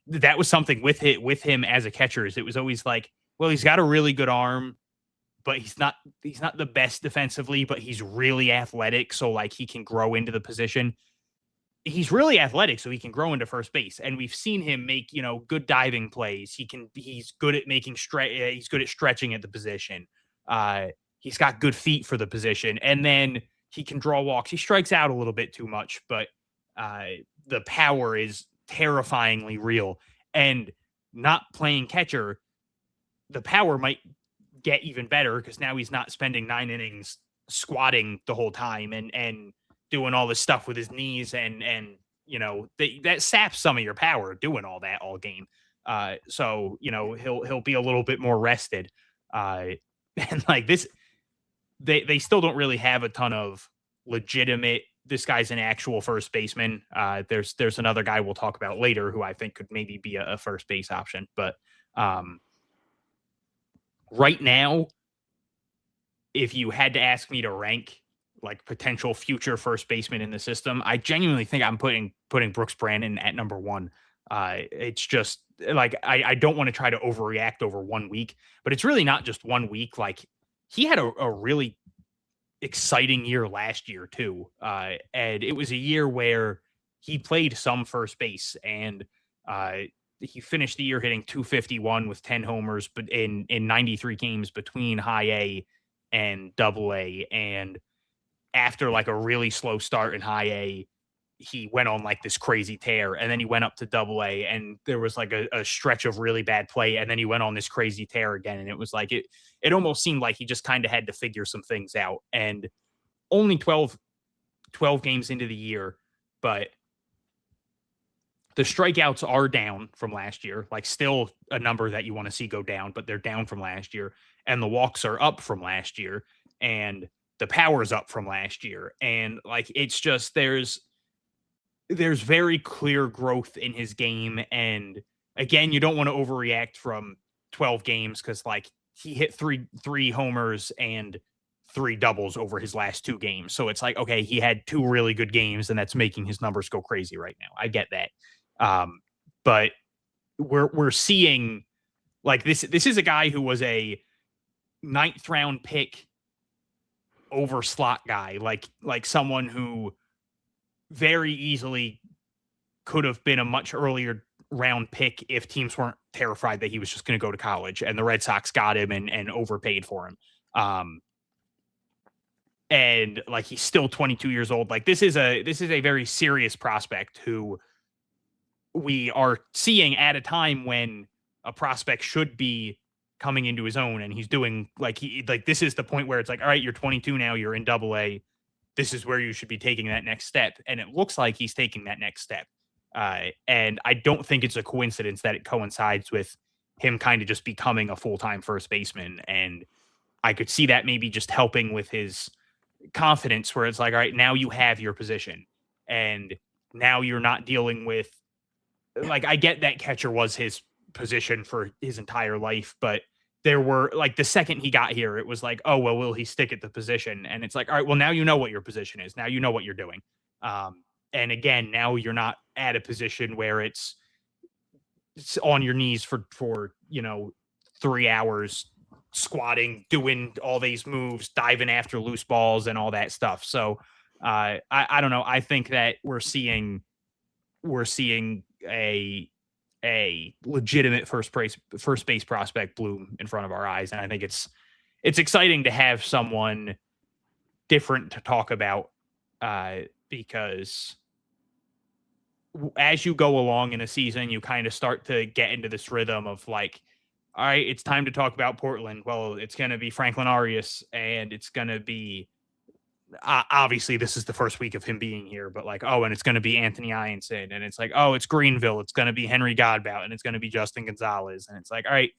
that was something with him as a catcher. Is it was always like, well, he's got a really good arm, but he's not the best defensively, but he's really athletic. So like he can grow into the position. he's really athletic, so he can grow into first base. And we've seen him make, good diving plays. He's good at making he's good at stretching at the position. He's got good feet for the position. And then he can draw walks. He strikes out a little bit too much, but the power is terrifyingly real. And not playing catcher, the power might get even better because now he's not spending 9 innings squatting the whole time and doing all this stuff with his knees and that saps some of your power doing all that all game. So he'll be a little bit more rested. And like this, they still don't really have a ton of legitimate. This guy's an actual first baseman. There's another guy we'll talk about later who I think could maybe be a first base option, but right now, if you had to ask me to rank like potential future first baseman in the system, I genuinely think I'm putting Brooks Brandon at number 1. It's just like I don't want to try to overreact over 1 week, but it's really not just 1 week. Like he had a really exciting year last year too, and it was a year where he played some first base, and he finished the year hitting .251 with 10 homers, but in 93 games between high A and double A. And after like a really slow start in high A, he went on like this crazy tear, and then he went up to double A, and there was like a stretch of really bad play, and then he went on this crazy tear again. And it was like it almost seemed like he just kind of had to figure some things out. And only 12 games into the year, but the strikeouts are down from last year, like still a number that you want to see go down, but they're down from last year. And the walks are up from last year, and the power's up from last year. And like, it's just, there's very clear growth in his game. And again, you don't want to overreact from 12 games, because like he hit three homers and 3 doubles over his last 2 games. So it's like, okay, he had 2 really good games, and that's making his numbers go crazy right now. I get that. But we're seeing like this is a guy who was a 9th round pick over slot guy, like someone who very easily could have been a much earlier round pick if teams weren't terrified that he was just going to go to college, and the Red Sox got him and overpaid for him. And like, he's still 22 years old. Like this is a very serious prospect who we are seeing at a time when a prospect should be coming into his own, and he's doing this is the point where it's like, all right, you're 22 now, you're in double A. This is where you should be taking that next step. And it looks like he's taking that next step. And I don't think it's a coincidence that it coincides with him kind of just becoming a full-time first baseman. And I could see that maybe just helping with his confidence, where it's like, all right, now you have your position, and now you're not dealing with, like, I get that catcher was his position for his entire life, but there were like, the second he got here, it was like, oh, well, will he stick at the position? And it's like, all right, well, now you know what your position is. Now you know what you're doing. And again, now you're not at a position where it's on your knees for 3 hours squatting, doing all these moves, diving after loose balls and all that stuff. So I don't know. I think that we're seeing a legitimate first base prospect bloom in front of our eyes. And I think it's exciting to have someone different to talk about, because as you go along in a season, you kind of start to get into this rhythm of like, all right, it's time to talk about Portland. Well, it's going to be Franklin Arias, and it's going to be, obviously this is the first week of him being here, but like, oh, and it's going to be Anthony Ianson, and it's like, oh, it's Greenville, it's going to be Henry Godbout, and it's going to be Justin Gonzalez. And it's like, all right,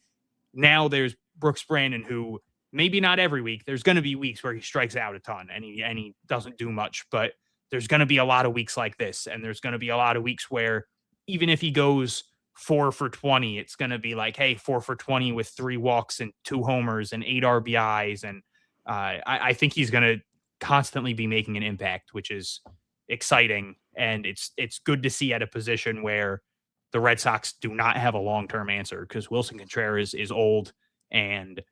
now there's Brooks Brandon, who maybe not every week, there's going to be weeks where he strikes out a ton and he doesn't do much, but there's going to be a lot of weeks like this. And there's going to be a lot of weeks where even if he goes 4 for 20, it's going to be like, hey, 4 for 20 with 3 walks and 2 homers and 8 RBIs. And I think he's going to constantly be making an impact, which is exciting. And it's good to see at a position where the Red Sox do not have a long-term answer, because Wilson Contreras is old and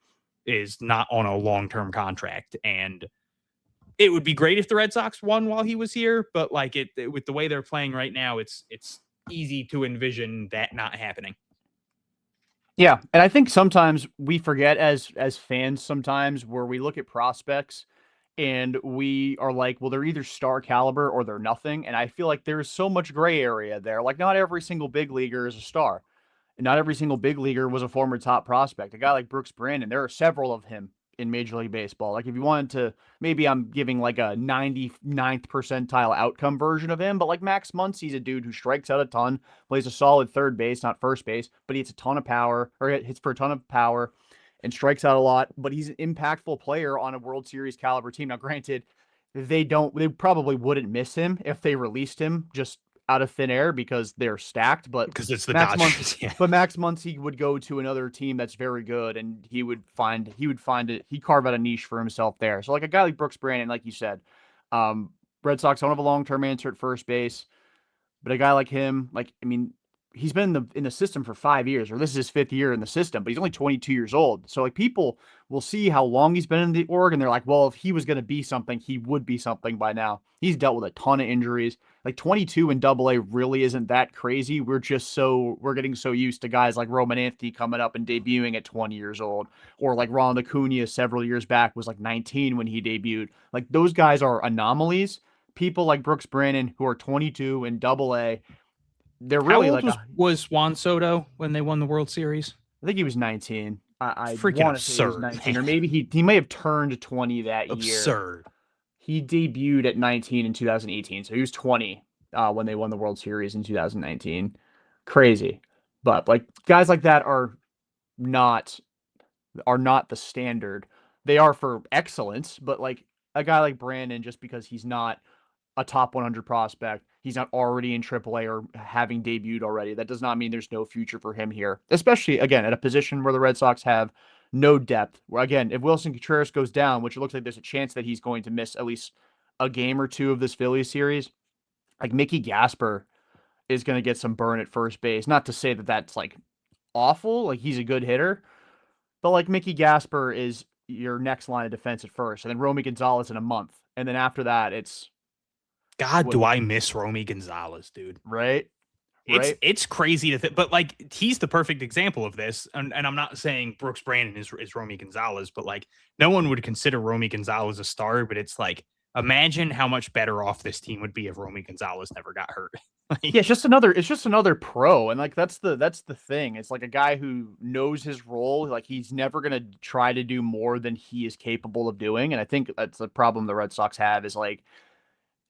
is not on a long-term contract. And it would be great if the Red Sox won while he was here, but like with the way they're playing right now, it's easy to envision that not happening. Yeah, and I think sometimes we forget as fans sometimes where we look at prospects and we are like, well, they're either star caliber or they're nothing. And I feel like there's so much gray area there. Like not every single big leaguer is a star. And not every single big leaguer was a former top prospect. A guy like Brooks Brandon, there are several of him in Major League Baseball. Like if you wanted to, maybe I'm giving like a 99th percentile outcome version of him, but like Max Muncy's a dude who strikes out a ton, plays a solid third base, not first base, but he hits a ton of power or hits for a ton of power and strikes out a lot. But he's an impactful player on a World Series caliber team. Now, granted, they probably wouldn't miss him if they released him just out of thin air because they're stacked, but Because it's the Max Dodgers. Yeah. but Max Muncy would go to another team that's very good, and he would find it. He'd carve out a niche for himself there. So like a guy like Brooks Brandon, like you said, Red Sox don't have a long-term answer at first base, but a guy like him, like I mean, he's been in the system for 5 years, or this is his 5th year in the system, but he's only 22 years old. So like people will see how long he's been in the org, and they're like, well, if he was going to be something, he would be something by now. He's dealt with a ton of injuries. Like 22 in AA really isn't that crazy. We're getting so used to guys like Roman Anthony coming up and debuting at 20 years old, or like Ronald Acuna several years back was like 19 when he debuted. Like those guys are anomalies. People like Brooks Brandon who are 22 in AA, they're How really old like was Juan Soto when they won the World Series? I think he was 19. I Freaking want to say he was absurd, 19, man. or maybe he may have turned 20 that year. Absurd. He debuted at 19 in 2018, so he was 20 when they won the World Series in 2019. Crazy, but like guys like that are not the standard. They are for excellence, but like a guy like Brandon, just because he's not a top 100 prospect, he's not already in AAA or having debuted already, that does not mean there's no future for him here, especially again at a position where the Red Sox have no depth. Where again, if Wilson Contreras goes down, which it looks like there's a chance that he's going to miss at least a game or two of this Phillies series, like Mickey Gasper is going to get some burn at first base. Not to say that that's like awful, like he's a good hitter, but like Mickey Gasper is your next line of defense at first, and then Romy Gonzalez in a month, and then after that, it's God, do I miss Romy Gonzalez, dude? right. It's crazy to think, but like he's the perfect example of this. And I'm not saying Brooks Brandon is Romy Gonzalez, but like no one would consider Romy Gonzalez a star. But it's like imagine how much better off this team would be if Romy Gonzalez never got hurt. Yeah, it's just another pro, and like that's the thing. It's like a guy who knows his role. Like he's never gonna try to do more than he is capable of doing. And I think that's the problem the Red Sox have is like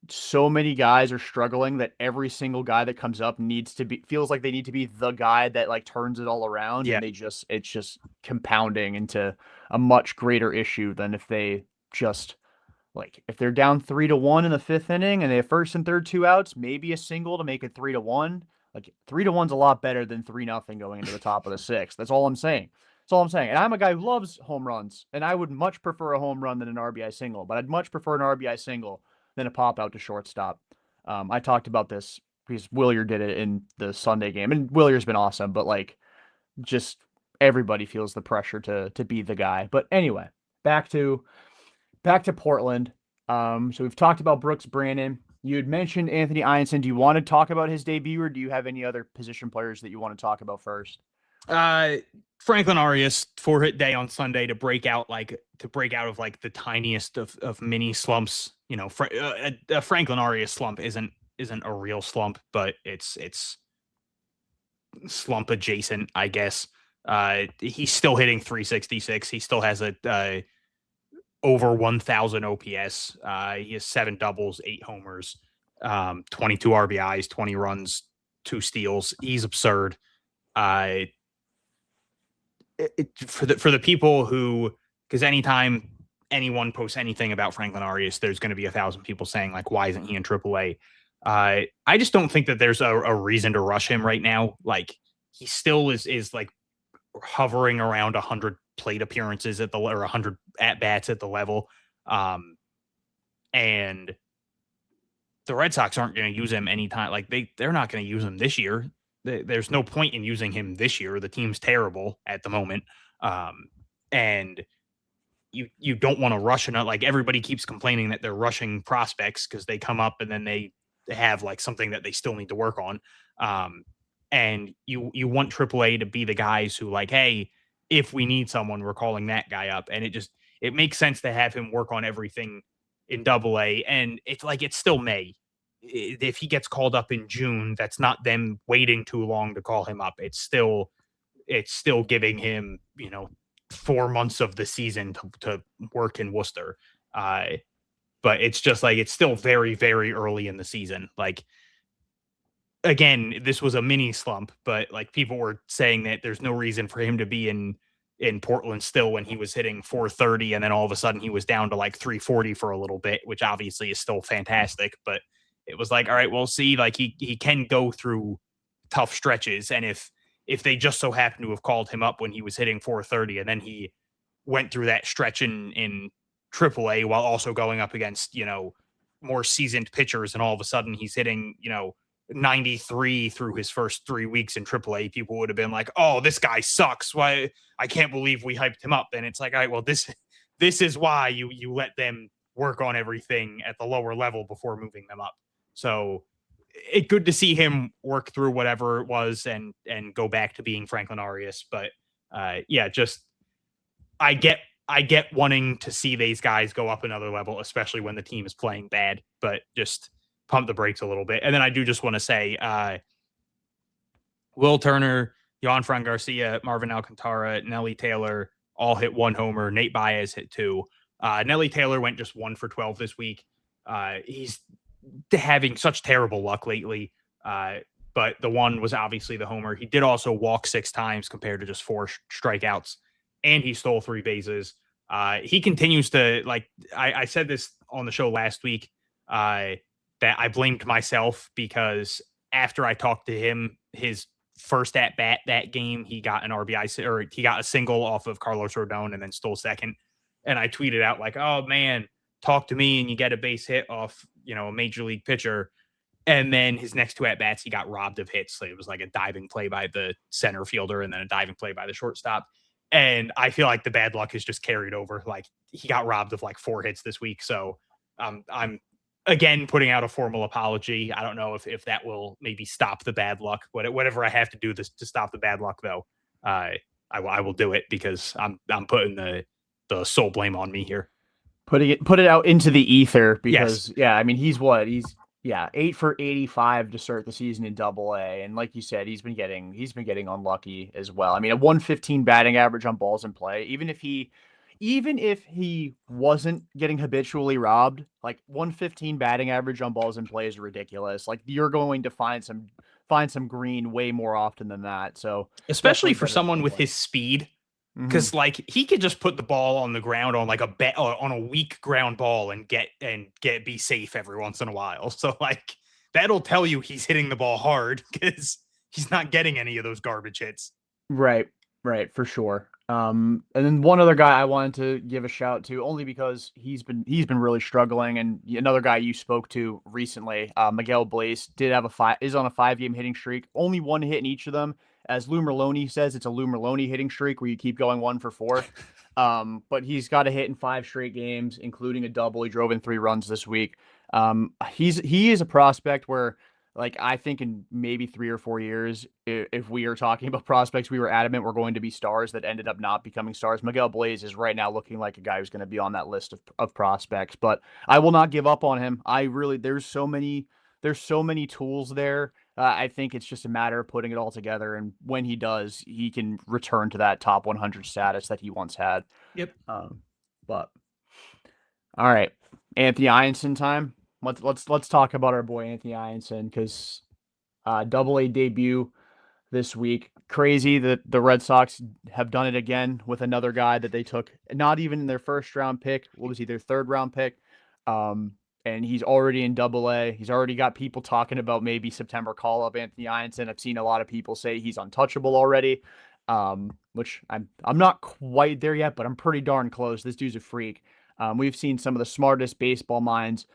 so many guys are struggling that every single guy that comes up feels like they need to be the guy that like turns it all around. Yeah. And it's just compounding into a much greater issue than if they just like if they're down 3-1 in the 5th inning and they have first and third 2 outs, maybe a single to make it 3-1. Like 3-1's a lot better than 3-0 going into the top of the 6th. That's all I'm saying. That's all I'm saying. And I'm a guy who loves home runs, and I would much prefer a home run than an RBI single, but I'd much prefer an RBI single than a pop out to shortstop. I talked about this because Willier did it in the Sunday game, and Willier's been awesome, but like just everybody feels the pressure to be the guy. But anyway, back to Portland. So we've talked about Brooks Brandon. You had mentioned Anthony Ianson. Do you want to talk about his debut, or do you have any other position players that you want to talk about first? Franklin Arias 4-hit day on Sunday to break out of like the tiniest of mini slumps. You know, a Franklin Arias slump isn't a real slump, but it's slump adjacent, I guess. He's still hitting 366. He still has a over 1,000 OPS. He has 7 doubles, 8 homers, 22 RBIs, 20 runs, 2 steals. He's absurd. For the people who, because anytime anyone posts anything about Franklin Arias, there's going to be 1,000 people saying like, why isn't he in AAA? I just don't think that there's a reason to rush him right now. Like he still is like hovering around 100 plate appearances or 100 at bats at the level. And the Red Sox aren't going to use him anytime. Like they're not going to use him this year. There's no point in using him this year. The team's terrible at the moment. And you don't want to rush enough. Like everybody keeps complaining that they're rushing prospects because they come up and then they have like something that they still need to work on. And you want AAA to be the guys who like, hey, if we need someone, we're calling that guy up. And it makes sense to have him work on everything in AA. And it's like it's still May. If he gets called up in June, that's not them waiting too long to call him up. It's still giving him, 4 months of the season to work in Worcester. But it's just like it's still very, very early in the season. Like again, this was a mini slump, but like people were saying that there's no reason for him to be in Portland still when he was hitting 430 and then all of a sudden he was down to like 340 for a little bit, which obviously is still fantastic, but it was like, all right, we'll see. Like he can go through tough stretches. And if they just so happened to have called him up when he was hitting 430 and then he went through that stretch in AAA while also going up against, more seasoned pitchers and all of a sudden he's hitting, 93 through his first 3 weeks in AAA, people would have been like, oh, this guy sucks. Why? I can't believe we hyped him up. And it's like, all right, well, this is why you let them work on everything at the lower level before moving them up. So it's good to see him work through whatever it was and go back to being Franklin Arias. But just I get wanting to see these guys go up another level, especially when the team is playing bad, but just pump the brakes a little bit. And then I do just want to say Will Turner, Yohan Garcia, Marvin Alcantara, Nelly Taylor all hit 1 homer. Nate Baez hit 2. Nelly Taylor went just 1 for 12 this week. He's having such terrible luck lately. But the one was obviously the homer. He did also walk 6 times compared to just 4 strikeouts, and he stole 3 bases. He continues to, like, I said this on the show last week, that I blamed myself because after I talked to him, his first at bat that game, he got an RBI or he got a single off of Carlos Rodon and then stole second. And I tweeted out like, oh man, talk to me and you get a base hit off, a major league pitcher. And then his next 2 at bats, he got robbed of hits. So it was like a diving play by the center fielder and then a diving play by the shortstop. And I feel like the bad luck has just carried over. Like he got robbed of like 4 hits this week. So I'm again putting out a formal apology. I don't know if that will maybe stop the bad luck. Whatever I have to do to stop the bad luck, though, I will do it because I'm putting the sole blame on me here. Put it out into the ether because Yes. I mean he's 8 for 85 to start the season in AA, and like you said, he's been getting unlucky as well. I mean, a 115 batting average on balls in play, even if he wasn't getting habitually robbed, like 115 batting average on balls in play is ridiculous. Like you're going to find some green way more often than that. So especially definitely for better someone with play. his speed. Because like he could just put the ball on the ground on like on a weak ground ball and be safe every once in a while. So like that'll tell you he's hitting the ball hard because he's not getting any of those garbage hits. Right, for sure. And then one other guy I wanted to give a shout to only because he's been really struggling, and another guy you spoke to recently, Miguel Blaze, is on a 5-game hitting streak, only 1 hit in each of them. As Lou Merlone says, it's a Lou Merlone hitting streak where you keep going 1 for 4. But he's got a hit in 5 straight games, including a double. He drove in 3 runs this week. He is a prospect where, like, I think in maybe 3 or 4 years, if we are talking about prospects, we were adamant we're going to be stars that ended up not becoming stars. Miguel Blaze is right now looking like a guy who's going to be on that list of prospects, but I will not give up on him. There's so many tools there. I think it's just a matter of putting it all together, and when he does, he can return to that top 100 status that he once had. Yep. But all right, Anthony Ianson time. Let's talk about our boy Anthony Ianson because AA debut this week. Crazy that the Red Sox have done it again with another guy that they took not even their first round pick. What was he, their 3rd round pick? And he's already in AA. He's already got people talking about maybe September call up Anthony Ianson. I've seen a lot of people say he's untouchable already, which I'm not quite there yet, but I'm pretty darn close. This dude's a freak. We've seen some of the smartest baseball minds,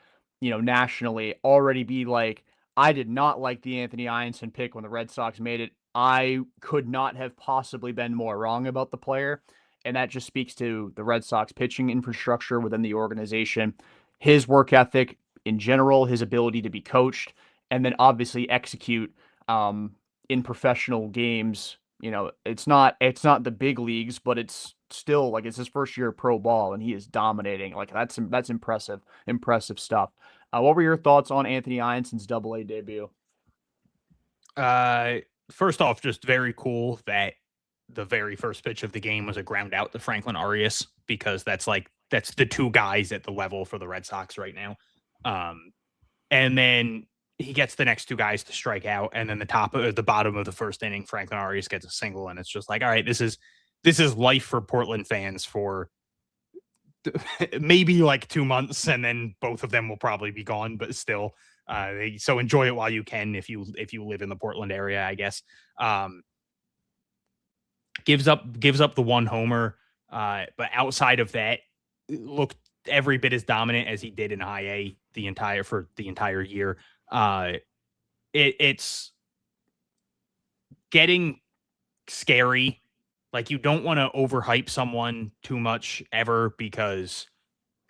nationally already be like, I did not like the Anthony Ianson pick when the Red Sox made it. I could not have possibly been more wrong about the player. And that just speaks to the Red Sox pitching infrastructure within the organization, his work ethic in general, his ability to be coached, and then obviously execute in professional games. You know, it's not the big leagues, but it's still like it's his first year of pro ball, and he is dominating. Like that's impressive stuff. What were your thoughts on Anthony Ionson's Double-A debut? First off, just very cool that the very first pitch of the game was a ground out to Franklin Arias, because that's the two guys at the level for the Red Sox right now. And then he gets the next two guys to strike out, and then the bottom of the first inning, Franklin Arias gets a single, and it's just like, all right, this is life for Portland fans for maybe like 2 months, and then both of them will probably be gone, but still, so enjoy it while you can if you live in the Portland area, I guess. Gives up the one homer, but outside of that, looked every bit as dominant as he did in High A the entire year. It's getting scary. Like, you don't want to overhype someone too much ever, because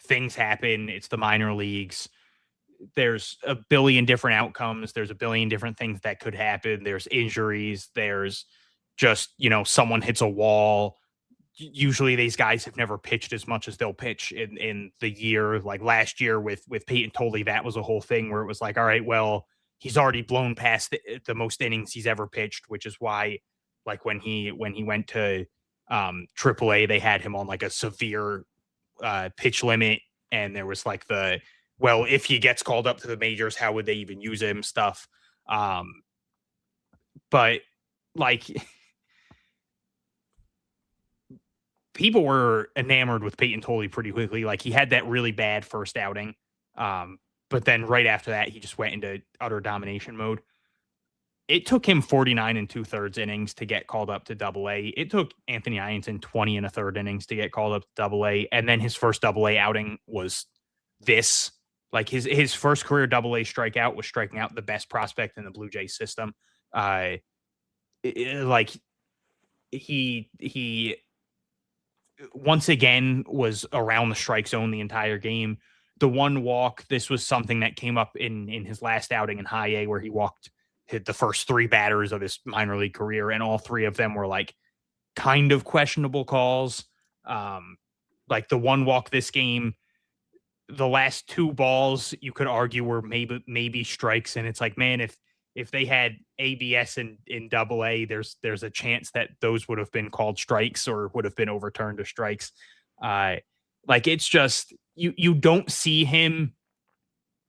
things happen. It's the minor leagues. There's a billion different outcomes. There's a billion different things that could happen. There's injuries. There's just, someone hits a wall. Usually these guys have never pitched as much as they'll pitch in the year. Like last year with Peyton Tolley, that was a whole thing where it was like, all right, well, he's already blown past the most innings he's ever pitched, which is why, like, when he went to AAA, they had him on like a severe pitch limit, and there was like well, if he gets called up to the majors, how would they even use him stuff? But like, people were enamored with Peyton Tolley pretty quickly. Like, he had that really bad first outing, but then right after that, he just went into utter domination mode. It took him 49 2/3 innings to get called up to Double-A. It took Anthony Ionson 20 1/3 innings to get called up to Double-A. And then his first Double-A outing was this. Like, his first career Double-A strikeout was striking out the best prospect in the Blue Jays system. He once again was around the strike zone the entire game. The one walk, this was something that came up in his last outing in High A, where he hit the first three batters of his minor league career, and all three of them were like kind of questionable calls. Like the one walk this game, the last two balls you could argue were maybe strikes, and it's like, man, if they had ABS in Double-A, there's a chance that those would have been called strikes or would have been overturned to strikes. Like, it's just, you don't see him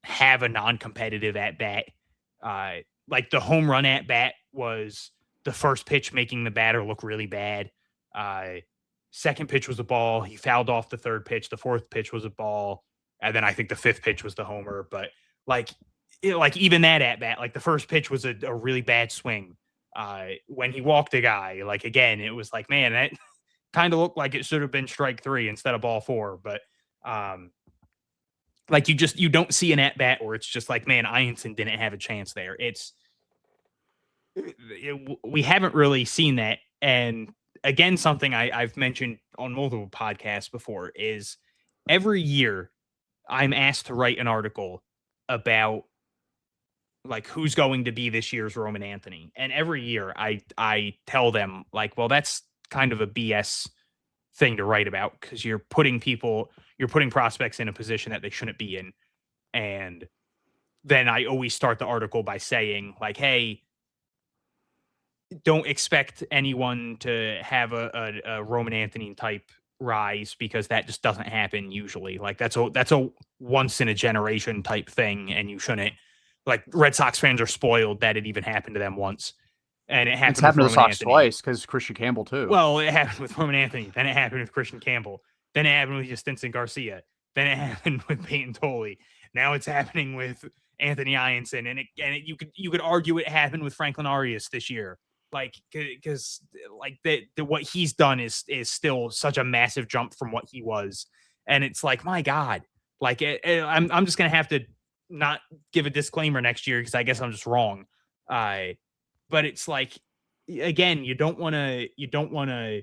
have a non-competitive at bat. Like, the home run at bat was the first pitch making the batter look really bad. Second pitch was a ball. He fouled off the third pitch. The fourth pitch was a ball. And then I think the fifth pitch was the homer. But like even that at bat, like the first pitch was a really bad swing. When he walked a guy, like, again, it was like, man, that kind of looked like it should have been strike three instead of ball four. But like, you don't see an at bat where it's just like, man, Ionson didn't have a chance there. We haven't really seen that. And again, something I've mentioned on multiple podcasts before is every year I'm asked to write an article about like who's going to be this year's Roman Anthony. And every year I tell them, like, well, that's kind of a BS thing to write about, because you're putting prospects in a position that they shouldn't be in. And then I always start the article by saying, like, hey, don't expect anyone to have a Roman Anthony type rise, because that just doesn't happen usually. Like, that's a once in a generation type thing, and you shouldn't. Like, Red Sox fans are spoiled that it even happened to them once. And it happened to the Sox Anthony twice, because Christian Campbell too. Well, it happened with Roman Anthony. Then it happened with Christian Campbell. Then it happened with Justinson Garcia. Then it happened with Peyton Tolley. Now it's happening with Anthony Ionson. And you could argue it happened with Franklin Arias this year. Like, because like what he's done is still such a massive jump from what he was. And it's like, my God, like I'm just gonna have to not give a disclaimer next year, because I guess I'm just wrong. But it's like, again, you don't want to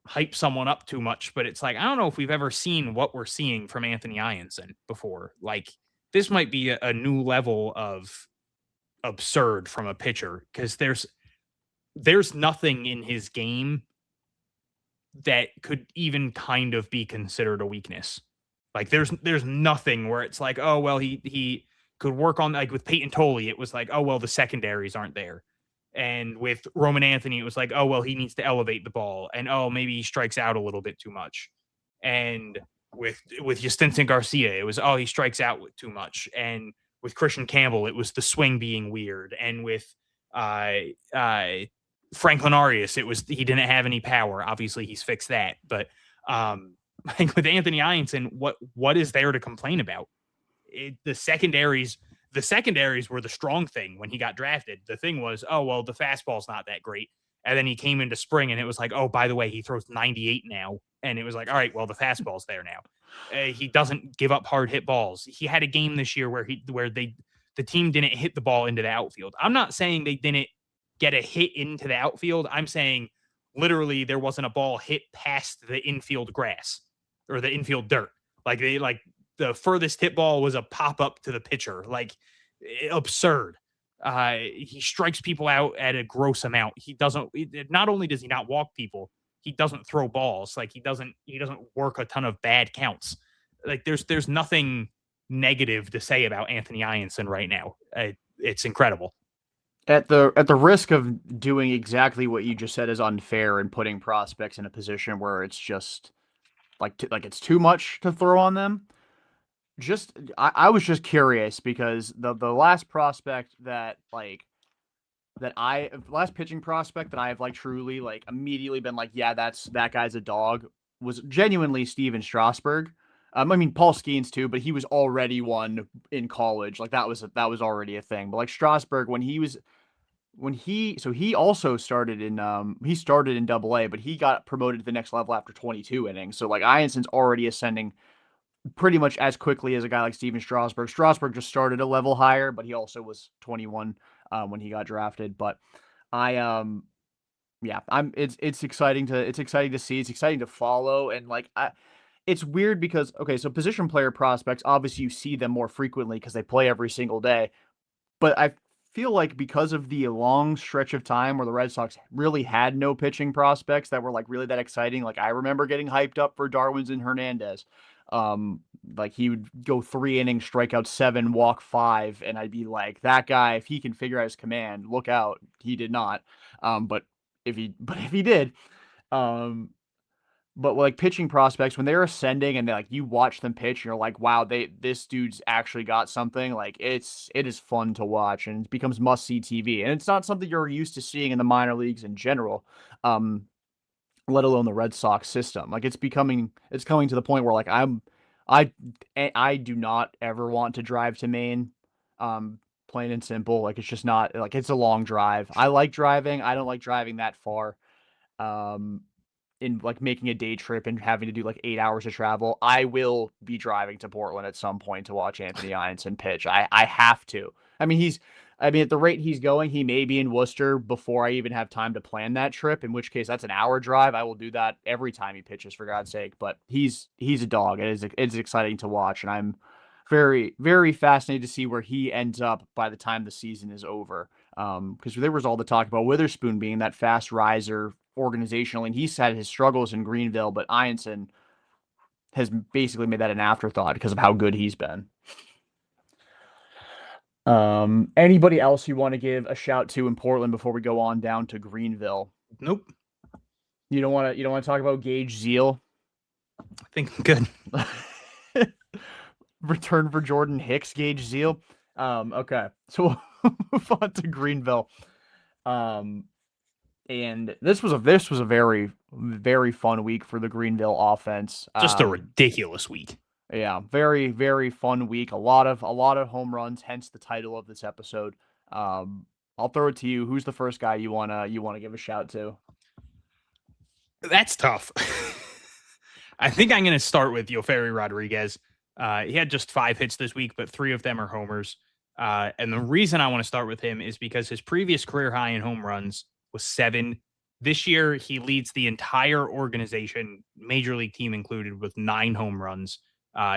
hype someone up too much, but it's like, I don't know if we've ever seen what we're seeing from Anthony Ianson before. Like, this might be a new level of absurd from a pitcher, because there's nothing in his game that could even kind of be considered a weakness. Like, there's nothing where it's like, oh well, he could work on, like with Peyton Tolle, it was like, oh well, the secondaries aren't there. And with Roman Anthony, it was like, oh well, he needs to elevate the ball, and oh, maybe he strikes out a little bit too much. And with Yastinson Garcia, it was, oh, he strikes out too much. And with Christian Campbell, it was the swing being weird. And with Franklin Arias, it was he didn't have any power. Obviously, he's fixed that. But like with Anthony Ianson, what is there to complain about? The secondaries were the strong thing when he got drafted. The thing was, oh well, the fastball's not that great. And then he came into spring, and it was like, oh, by the way, he throws 98 now. And it was like, all right, well, the fastball's there now. He doesn't give up hard hit balls. He had a game this year where the team didn't hit the ball into the outfield. I'm not saying they didn't get a hit into the outfield. I'm saying literally there wasn't a ball hit past the infield grass or the infield dirt. Like the furthest hit ball was a pop up to the pitcher. Like, absurd. He strikes people out at a gross amount. He doesn't. Not only does he not walk people, he doesn't throw balls. Like, he doesn't work a ton of bad counts. Like, there's nothing negative to say about Anthony Ianson right now. It's incredible. At the risk of doing exactly what you just said is unfair and putting prospects in a position where it's just like it's too much to throw on them. I was just curious because the last prospect last pitching prospect that I have like truly like immediately been like, yeah, that guy's a dog, was genuinely Steven Strasburg. I mean, Paul Skeens too, but he was already one in college. Like, that was already a thing. But like Strasburg, he also started in Double-A, but he got promoted to the next level after 22 innings. So like Ianson's already ascending pretty much as quickly as a guy like Steven Strasburg. Strasburg just started a level higher, but he also was 21 when he got drafted. But it's exciting to see. It's exciting to follow, and like it's weird because, okay, so position player prospects, obviously you see them more frequently because they play every single day. But I feel like because of the long stretch of time where the Red Sox really had no pitching prospects that were like really that exciting, like I remember getting hyped up for Darwinzon Hernandez. Like, he would go 3 innings, strike out 7, walk 5, and I'd be like, that guy, if he can figure out his command, look out. He did not. But if he did, but like pitching prospects, when they're ascending and you watch them pitch and you're like, wow, this dude's actually got something. Like, it is fun to watch, and it becomes must see TV. And it's not something you're used to seeing in the minor leagues in general. Let alone the Red Sox system. Like, it's coming to the point where like I do not ever want to drive to Maine. Plain and simple. Like, it's just not, like, it's a long drive. I like driving. I don't like driving that far. In like making a day trip and having to do like 8 hours of travel. I will be driving to Portland at some point to watch Anthony Ianson pitch. I have to. I mean, at the rate he's going, he may be in Worcester before I even have time to plan that trip, in which case that's an hour drive. I will do that every time he pitches, for God's sake. But he's a dog. It's exciting to watch, and I'm very, very fascinated to see where he ends up by the time the season is over. Because there was all the talk about Witherspoon being that fast riser organizationally, and he's had his struggles in Greenville, but Ianson has basically made that an afterthought because of how good he's been. Anybody else you want to give a shout to in Portland before we go on down to Greenville? Nope. You don't want to talk about Gage Zeal? I think I'm good. Return for Jordan Hicks, Gage Zeal. Okay, so we'll move on to Greenville. And this was a very, very fun week for the Greenville offense. Just a ridiculous week. Yeah, very, very fun week. A lot of home runs, hence the title of this episode. I'll throw it to you. Who's the first guy you wanna give a shout to? That's tough. I think I'm gonna start with Yoferi Rodriguez. He had just 5 hits this week, but 3 of them are homers. And the reason I want to start with him is because his previous career high in home runs was 7 This year, he leads the entire organization, major league team included, with 9 home runs.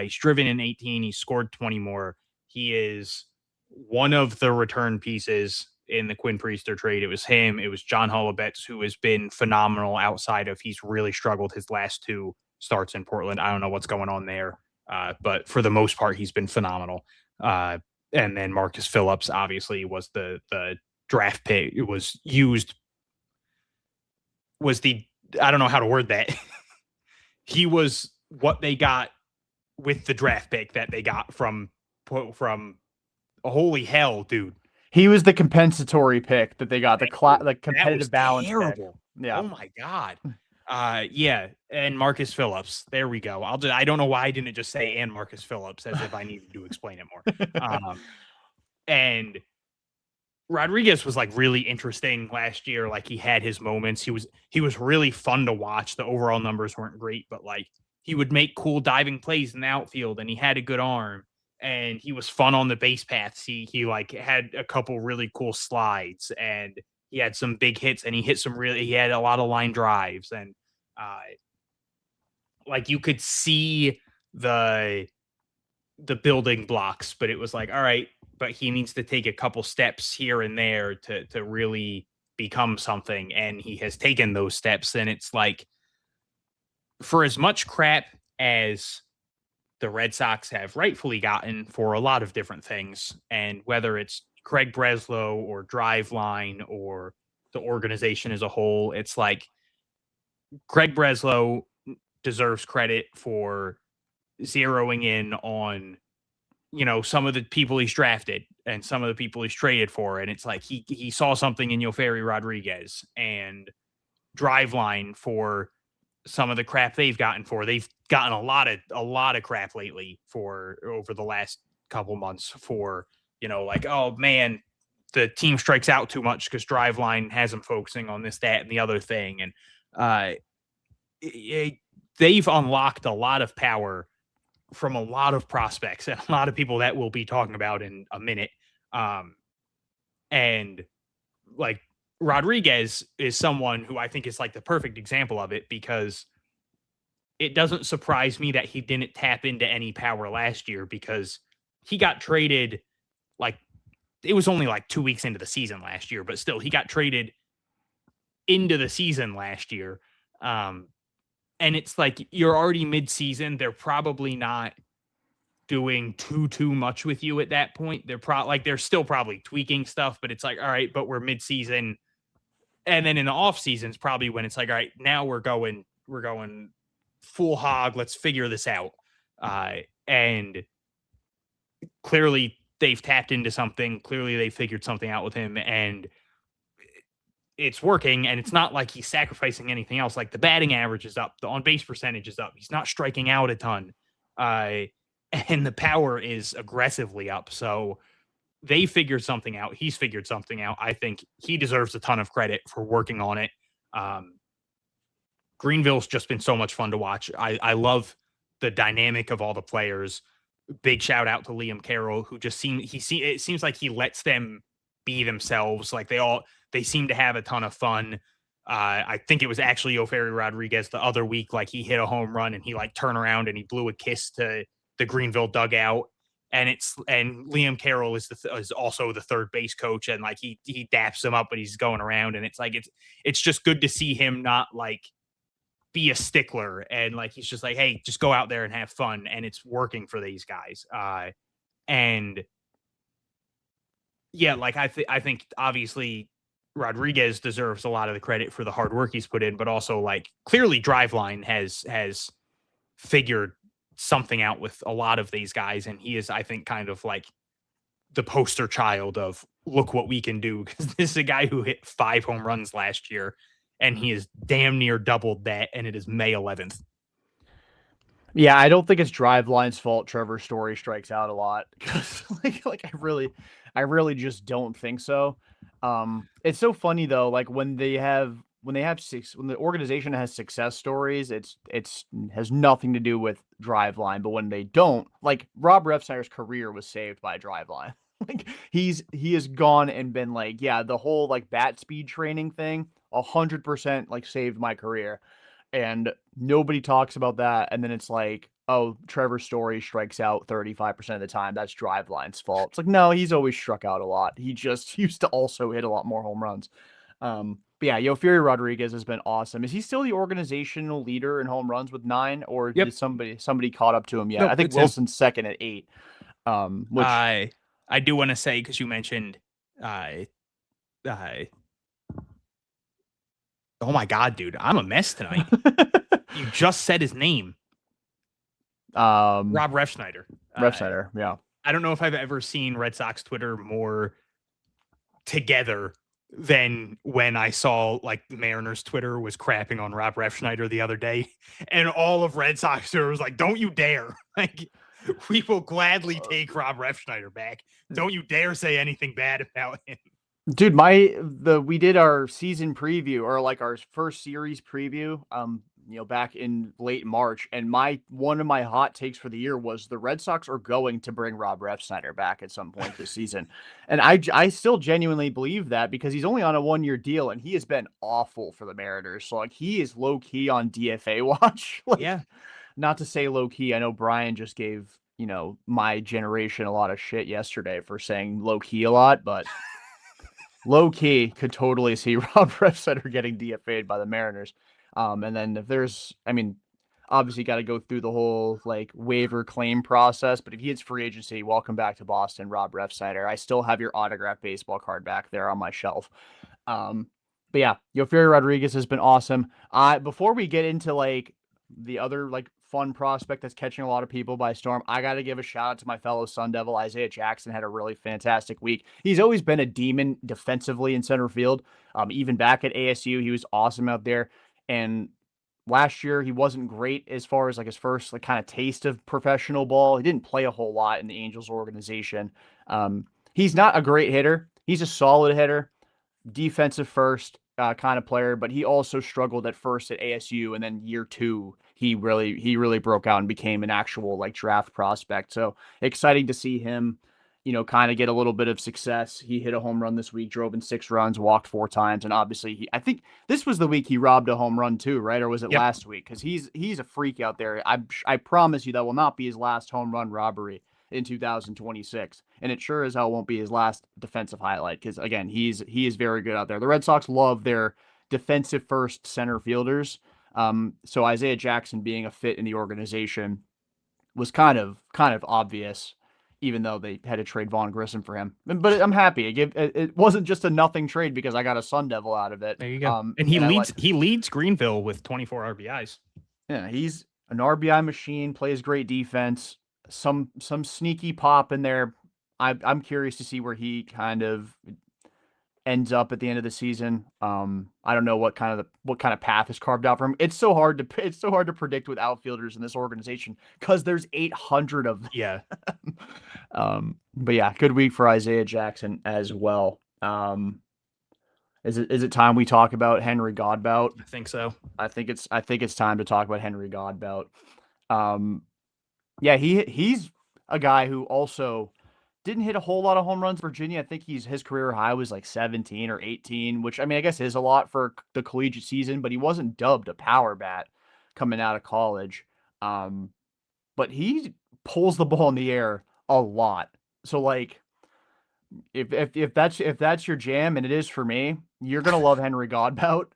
He's driven in 18. He scored 20 more. He is one of the return pieces in the Quinn Priester trade. It was him. It was John Holobetz, who has been phenomenal outside of he's really struggled his last 2 starts in Portland. I don't know what's going on there. But for the most part, he's been phenomenal. And then Marcus Phillips, obviously, was the draft pick. It was used was the I don't know how to word that. He was what they got with the draft pick that they got from holy hell, dude. He was the compensatory pick that they got, the That competitive was balance pick. terrible. Yeah. Oh my god. Yeah, and Marcus Phillips. There we go. I don't know why I didn't just say and Marcus Phillips as if I needed to explain it more. And Rodriguez was like really interesting last year. Like he had his moments. He was really fun to watch. The overall numbers weren't great, but like he would make cool diving plays in the outfield and he had a good arm and he was fun on the base paths. He like had a couple really cool slides and he had some big hits and he had a lot of line drives and like you could see the building blocks, but it was like, all right, but he needs to take a couple steps here and there to really become something. And he has taken those steps. And it's like, for as much crap as the Red Sox have rightfully gotten for a lot of different things, and whether it's Craig Breslow or Driveline or the organization as a whole, it's like Craig Breslow deserves credit for zeroing in on some of the people he's drafted and some of the people he's traded for. And it's like he saw something in Yoferi Rodriguez and Driveline for some of the crap they've gotten for. They've gotten a lot of crap lately for over the last couple months for, like, oh man, the team strikes out too much because Driveline has them focusing on this, that, and the other thing. And they've unlocked a lot of power from a lot of prospects and a lot of people that we'll be talking about in a minute. And like Rodriguez is someone who I think is like the perfect example of it, because it doesn't surprise me that he didn't tap into any power last year, because he got traded like it was only like 2 weeks into the season last year, but still he got traded into the season last year. And it's like, you're already mid-season. They're probably not doing too much with you at that point. They're still probably tweaking stuff, but it's like, all right, but we're mid-season. And then in the off season is probably when it's like, all right, now we're going full hog. Let's figure this out. And clearly they've tapped into something. Clearly they figured something out with him, and it's working. And it's not like he's sacrificing anything else. Like the batting average is up, the on base percentage is up. He's not striking out a ton. And the power is aggressively up. So they figured something out. He's figured something out. I think he deserves a ton of credit for working on it. Greenville's just been so much fun to watch. I love the dynamic of all the players. Big shout out to Liam Carroll, who just it seems like he lets them be themselves. Like they seem to have a ton of fun. I think it was actually Yoferi Rodriguez the other week. Like he hit a home run and he like turned around and he blew a kiss to the Greenville dugout. And Liam Carroll is also the third base coach, and like he daps him up, but he's going around, and it's like it's just good to see him not like be a stickler, and like he's just like, hey, just go out there and have fun, and it's working for these guys. And yeah, like I think obviously Rodriguez deserves a lot of the credit for the hard work he's put in, but also like clearly Driveline has figured something out with a lot of these guys, and he is, I think, kind of like the poster child of look what we can do, because this is a guy who hit 5 home runs last year, and he is damn near doubled that, and it is May 11th. Yeah, I don't think it's Driveline's fault Trevor Story strikes out a lot, because like I really just don't think so. It's so funny though, like when the organization has success stories, it's has nothing to do with Driveline, but when they don't, like Rob Refsnyder's career was saved by Driveline. Like he has gone and been like, yeah, the whole like bat speed training thing, 100% like saved my career. And nobody talks about that. And then it's like, oh, Trevor Story strikes out 35% of the time. That's Driveline's fault. It's like, no, he's always struck out a lot. He just used to also hit a lot more home runs. But yeah, Yofiri Rodriguez has been awesome. Is he still the organizational leader in home runs with 9, or Yep. did somebody caught up to him yet? Nope, I think it's him. Wilson's second at 8. Which I do want to say, because you mentioned oh my God, dude, I'm a mess tonight. You just said his name. Rob Refsnyder. Refsnyder, yeah. I don't know if I've ever seen Red Sox Twitter more together than when I saw like Mariners Twitter was crapping on Rob Refsnyder the other day, and all of Red Sox Twitter was like, "Don't you dare! Like, we will gladly take Rob Refsnyder back. Don't you dare say anything bad about him." Dude, we did our season preview, or like our first series preview, back in late March, and one of my hot takes for the year was the Red Sox are going to bring Rob Refsnyder back at some point this season. And I still genuinely believe that, because he's only on a 1-year deal and he has been awful for the Mariners. So like, he is low key on DFA watch. Like, Yeah. Not to say low key. I know Brian just gave, my generation a lot of shit yesterday for saying low key a lot, but low key could totally see Rob Refsnyder getting DFA'd by the Mariners. And then if there's, obviously got to go through the whole like waiver claim process, but if he hits free agency, welcome back to Boston, Rob Refsnyder. I still have your autographed baseball card back there on my shelf. But yeah, Yofiri Rodriguez has been awesome. Before we get into like the other like fun prospect that's catching a lot of people by storm, I got to give a shout out to my fellow Sun Devil. Isaiah Jackson had a really fantastic week. He's always been a demon defensively in center field. Even back at ASU, he was awesome out there. And last year, he wasn't great as far as like his first like kind of taste of professional ball. He didn't play a whole lot in the Angels organization. He's not a great hitter. He's a solid hitter, defensive first kind of player, but he also struggled at first at ASU, and then year 2 he really broke out and became an actual like draft prospect. So exciting to see him, kind of get a little bit of success. He hit a home run this week, drove in 6 runs, walked 4 times, and obviously I think this was the week he robbed a home run too, right? Or was it last week? Because he's a freak out there. I promise you that will not be his last home run robbery in 2026, and it sure as hell won't be his last defensive highlight, because again, he is very good out there. The Red Sox love their defensive first center fielders. So Isaiah Jackson being a fit in the organization was kind of obvious, even though they had to trade Vaughn Grissom for him. But I'm happy. It wasn't just a nothing trade because I got a Sun Devil out of it. There you go. And he leads Greenville with 24 RBIs. Yeah, he's an RBI machine, plays great defense, some sneaky pop in there. I'm curious to see where he kind of ends up at the end of the season. I don't know what kind of path is carved out for him. It's so hard to predict with outfielders in this organization because there's 800 of them. Yeah. But yeah, good week for Isaiah Jackson as well. Is it time we talk about Henry Godbout? I think so. I think it's time to talk about Henry Godbout. Yeah, he's a guy who also didn't hit a whole lot of home runs. Virginia, I think his career high was like 17 or 18, which I guess is a lot for the collegiate season, but he wasn't dubbed a power bat coming out of college. But he pulls the ball in the air a lot. So like, if that's your jam, and it is for me, you're gonna love Henry Godbout.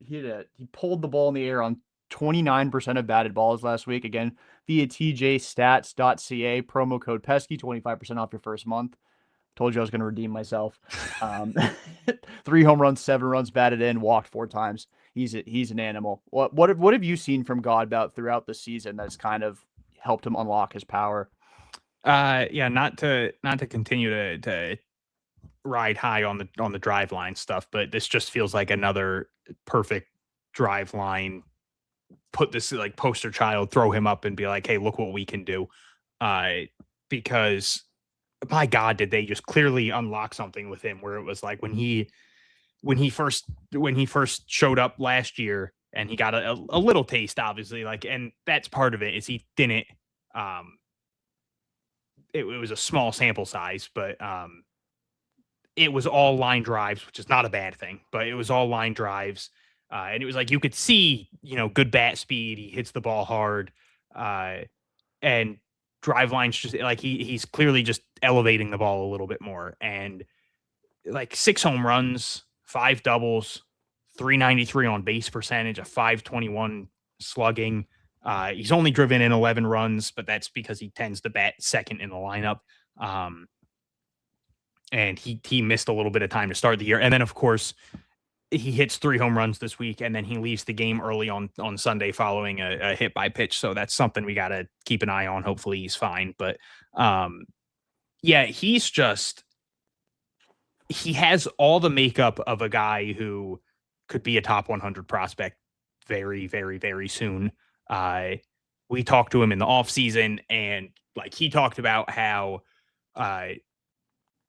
He pulled the ball in the air on 29% of batted balls last week, again via tjstats.ca, promo code pesky, 25% off your first month. Told you I was going to redeem myself. 3 home runs, 7 runs batted in, walked 4 times. He's an animal. What have you seen from Godbout throughout the season that's kind of helped him unlock his power? Yeah, not to continue to ride high on the drive line stuff, but this just feels like another perfect drive line. Put this like poster child, throw him up and be like, hey, look what we can do. Because my God, did they just clearly unlock something with him where it was like when he first showed up last year and he got a little taste, obviously, like, and that's part of it is he didn't, it was a small sample size, but it was all line drives, which is not a bad thing, but it was all line drives. And it was like you could see, good bat speed. He hits the ball hard. And drive lines just like he's clearly just elevating the ball a little bit more. And like 6 home runs, 5 doubles, 393 on base percentage, a 521 slugging. He's only driven in 11 runs, but that's because he tends to bat second in the lineup. And he missed a little bit of time to start the year. And then, of course, he hits 3 home runs this week, and then he leaves the game early on Sunday following a hit by pitch. So that's something we got to keep an eye on. Hopefully he's fine. But yeah, he has all the makeup of a guy who could be a top 100 prospect very, very, very soon. We talked to him in the offseason, and like he talked about how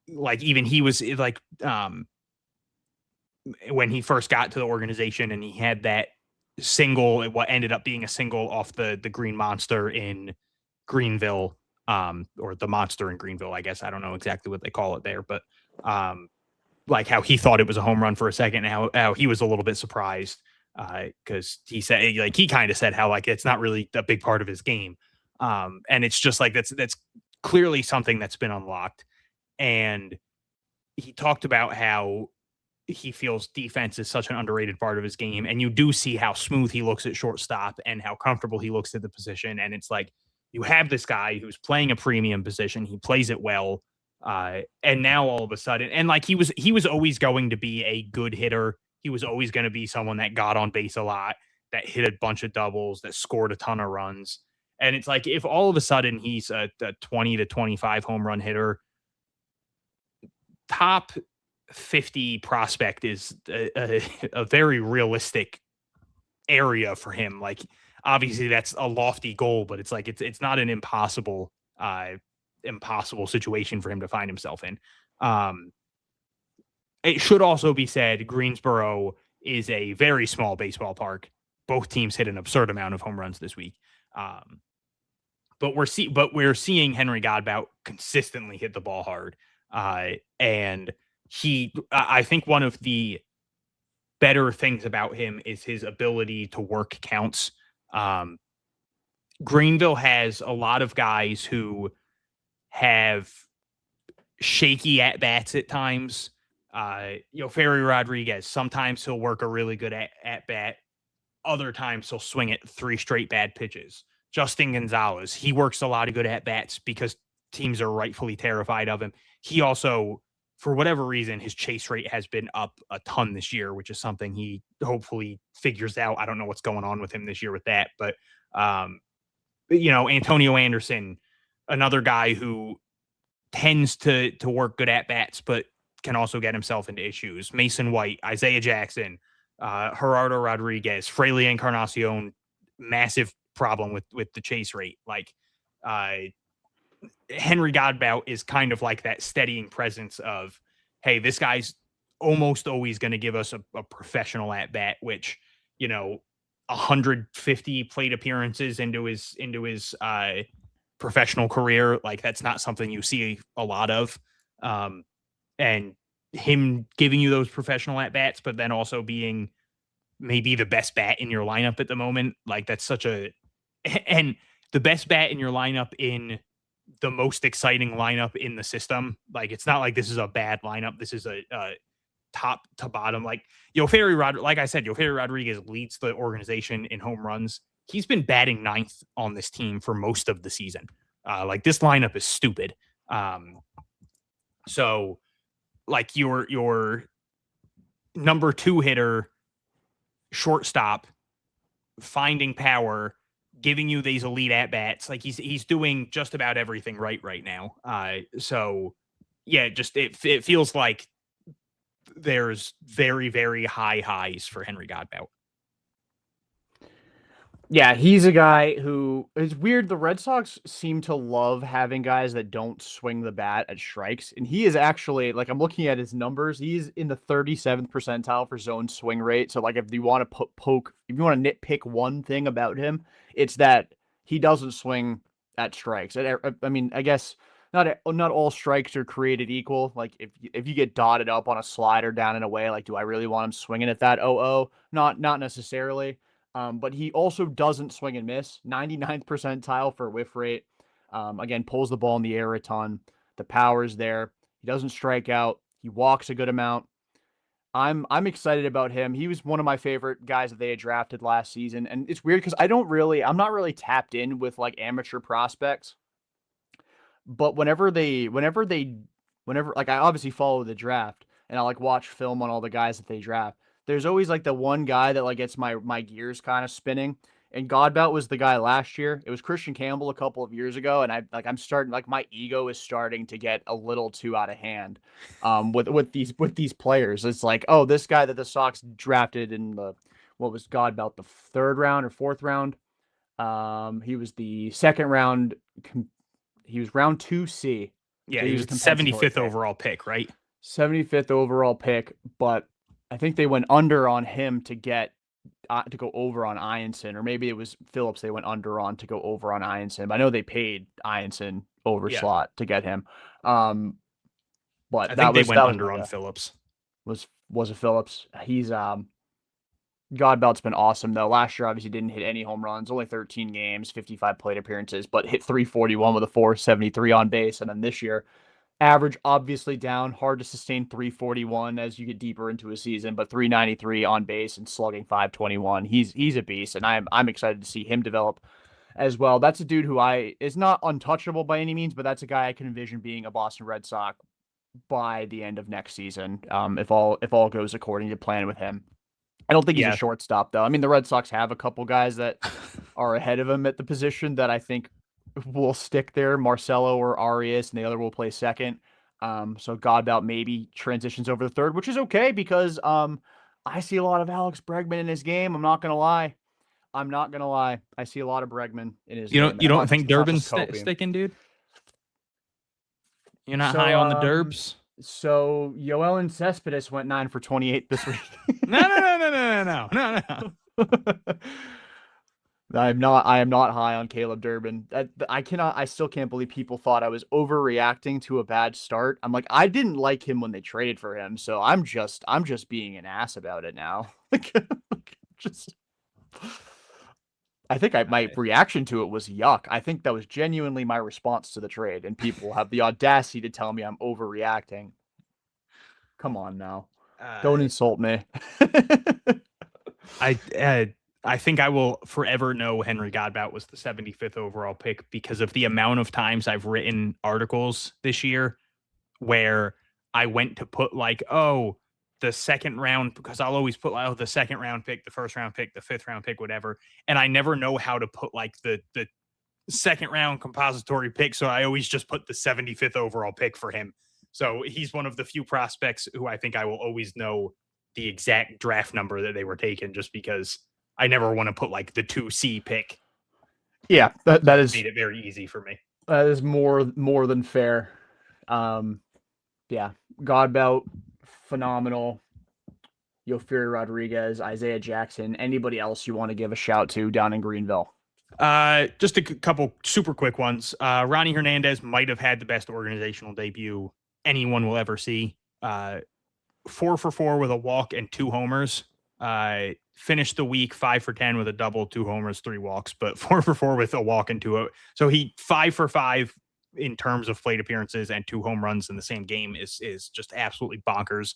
like even he was like when he first got to the organization and he had that single, what ended up being a single off the Green Monster in Greenville, or the Monster in Greenville, I guess. I don't know exactly what they call it there, but like how he thought it was a home run for a second, and how he was a little bit surprised because he said, like, he kind of said how like it's not really a big part of his game. And it's just like that's clearly something that's been unlocked. And he talked about how he feels defense is such an underrated part of his game. And you do see how smooth he looks at shortstop and how comfortable he looks at the position. And it's like, you have this guy who's playing a premium position. He plays it well. And now all of a sudden, and like he was always going to be a good hitter. He was always going to be someone that got on base a lot, that hit a bunch of doubles, that scored a ton of runs. And it's like, if all of a sudden he's a 20 to 25 home run hitter, top 50 prospect is a very realistic area for him. Like, obviously that's a lofty goal, but it's like, it's not an impossible situation for him to find himself in. It should also be said, Greensboro is a very small baseball park. Both teams hit an absurd amount of home runs this week. But we're seeing Henry Godbout consistently hit the ball hard. And I think one of the better things about him is his ability to work counts. Greenville has a lot of guys who have shaky at bats at times. Ferry Rodriguez, sometimes he'll work a really good at bat. Other times he'll swing at 3 straight bad pitches. Justin Gonzalez, he works a lot of good at bats because teams are rightfully terrified of him. He also, for whatever reason, his chase rate has been up a ton this year, which is something he hopefully figures out. I don't know what's going on with him this year with that, but Antonio Anderson, another guy who tends to work good at bats, but can also get himself into issues. Mason White, Isaiah Jackson, Gerardo Rodriguez, Fraley Encarnacion, massive problem with the chase rate. Like, Henry Godbout is kind of like that steadying presence of, hey, this guy's almost always going to give us a professional at bat, which, 150 plate appearances into his professional career. Like, that's not something you see a lot of. And him giving you those professional at bats, but then also being maybe the best bat in your lineup at the moment. Like, that's and the best bat in your lineup in the most exciting lineup in the system. Like, it's not like this is a bad lineup. This is a top to bottom. Like, like I said, Yoferi Rodriguez leads the organization in home runs. He's been batting 9th on this team for most of the season. Like, this lineup is stupid. So like your number 2 hitter, shortstop, finding power, giving you these elite at bats, like he's doing just about everything right now. So yeah, just it feels like there's very, very high highs for Henry Godbout. Yeah, he's a guy who is weird. The Red Sox seem to love having guys that don't swing the bat at strikes. And he is actually, like, I'm looking at his numbers. He's in the 37th percentile for zone swing rate. So, like, if you want to if you want to nitpick one thing about him, it's that he doesn't swing at strikes. I mean, I guess not all strikes are created equal. Like if you get dotted up on a slider down and away, like do I really want him swinging at that 0-0? Not necessarily. But he also doesn't swing and miss. 99th percentile for whiff rate. Again, pulls the ball in the air a ton. The power's there. He doesn't strike out. He walks a good amount. I'm excited about him. He was one of my favorite guys that they had drafted last season. And it's weird because I'm not really tapped in with like amateur prospects. But whenever like I obviously follow the draft and I like watch film on all the guys that they draft. There's always like the one guy that like gets my gears kind of spinning. And Godbout was the guy last year. It was Christian Campbell a couple of years ago, and I'm starting like my ego is starting to get a little too out of hand, with these players. It's like, oh, this guy that the Sox drafted in the what was Godbout, the third round or fourth round. He was the second round. He was round 2C. Yeah, So he was the 75th overall pick, right? 75th overall pick, but I think they went under on him to get to go over on Ianson, or maybe it was Phillips they went under on to go over on Ianson. I know they paid Ianson over slot to get him. But I think they went under on Phillips. Was it Phillips? He's Godbout's been awesome though. Last year obviously didn't hit any home runs, only 13 games, 55 plate appearances, but hit 341 with a 473 on base. And then this year, average obviously down, hard to sustain 341 as you get deeper into a season, but 393 on base and slugging 521. He's a beast, and I'm excited to see him develop as well. That's a dude who is not untouchable by any means, but that's a guy I can envision being a Boston Red Sox by the end of next season, if all goes according to plan with him. I don't think he's a shortstop, though. I mean, the Red Sox have a couple guys that are ahead of him at the position that I think will stick there. Marcelo or Arias, and the other will play second. So Godbout maybe transitions over the third, which is okay because I see a lot of Alex Bregman in his game. I'm not gonna lie. I see a lot of Bregman in his game. You don't think Durbin's sticking, dude? You're not high on the Durbs? So Yoelis Cespedes went 9 for 28 this week. No. I am not high on Caleb Durbin. I still can't believe people thought I was overreacting to a bad start. I'm like, I didn't like him when they traded for him, so I'm just being an ass about it now. I think my reaction to it was yuck. I think that was genuinely my response to the trade, and people have the audacity to tell me I'm overreacting. Come on now. Don't insult me. I think I will forever know Henry Godbout was the 75th overall pick because of the amount of times I've written articles this year where I went to put like, oh, the second round, because I'll always put like, oh, the second round pick, the first round pick, the fifth round pick, whatever. And I never know how to put like the second round compository pick. So I always just put the 75th overall pick for him. So he's one of the few prospects who I think I will always know the exact draft number that they were taken, just because I never want to put like the 2C pick. Yeah, that is made it very easy for me. That is more than fair. Yeah, Godbout, phenomenal. Yofiri Rodriguez, Isaiah Jackson, anybody else you want to give a shout to down in Greenville? Just a couple super quick ones. Ronnie Hernandez might have had the best organizational debut anyone will ever see. 4 for 4 with a walk and 2 homers. Finished the week 5 for 10 with a double, 2 homers, 3 walks, but 4 for 4 with a walk and 2. So he 5 for 5 in terms of plate appearances and 2 home runs in the same game is just absolutely bonkers.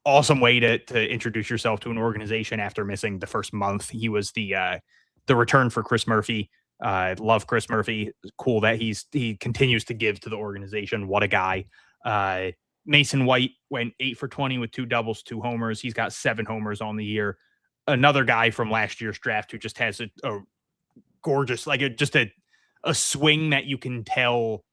Awesome way to introduce yourself to an organization after missing the first month. He was the return for Chris Murphy. Love Chris Murphy. Cool that he continues to give to the organization. What a guy. Mason White went 8 for 20 with 2 doubles, 2 homers. He's got 7 homers on the year. Another guy from last year's draft who just has a gorgeous, like a swing that you can tell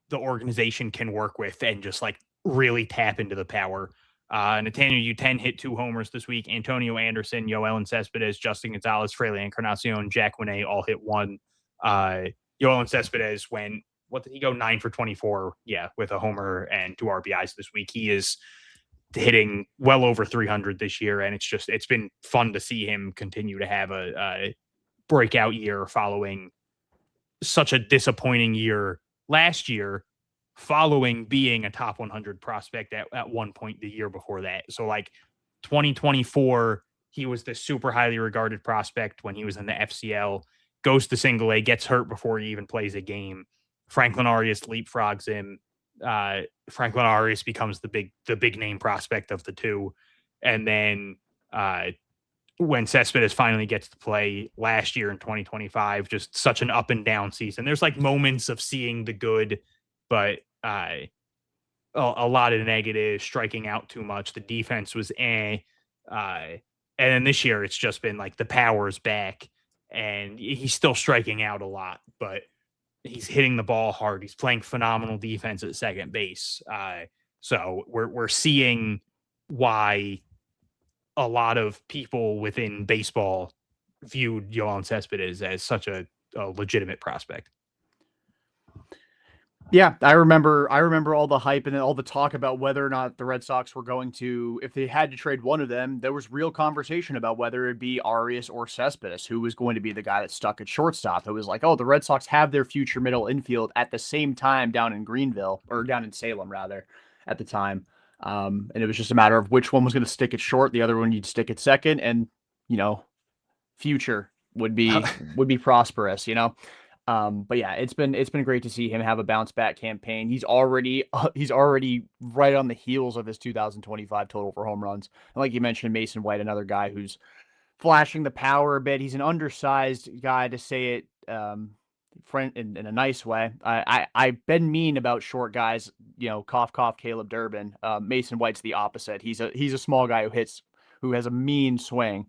the organization can work with and just like really tap into the power. Nathaniel Uten hit 2 homers this week. Antonio Anderson, Yoelis Cespedes, Justin Gonzalez, Fraley Encarnacion, Jack Winay all hit 1. Yoelis Cespedes went, what did he go? 9 for 24. Yeah, with a homer and 2 RBIs this week. He is hitting well over 300 this year, and it's been fun to see him continue to have a breakout year following such a disappointing year last year, following being a top 100 prospect at one point the year before that. So like 2024, he was the super highly regarded prospect when he was in the FCL, goes to single A, gets hurt before he even plays a game. Franklin Arias leapfrogs him. Franklin Arias becomes the big name prospect of the two. And then when Cespedes finally gets to play last year in 2025, just such an up and down season. There's like moments of seeing the good, but a lot of negatives, striking out too much. The defense was and then this year it's just been like the power's back, and he's still striking out a lot, but he's hitting the ball hard. He's playing phenomenal defense at second base. So we're seeing why a lot of people within baseball viewed Yohan Cespedes as such a legitimate prospect. Yeah, I remember all the hype and then all the talk about whether or not the Red Sox were going to, if they had to trade one of them, there was real conversation about whether it'd be Arias or Cespedes, who was going to be the guy that stuck at shortstop. It was like, oh, the Red Sox have their future middle infield at the same time down in Greenville, or down in Salem rather, at the time. And it was just a matter of which one was going to stick at short, the other one you'd stick at second, and future would be prosperous, But yeah, it's been great to see him have a bounce back campaign. He's already right on the heels of his 2025 total for home runs. And like you mentioned, Mason White, another guy who's flashing the power a bit. He's an undersized guy, to say it in a nice way. I've been mean about short guys, cough cough Caleb Durbin. Mason White's the opposite. He's a small guy who has a mean swing.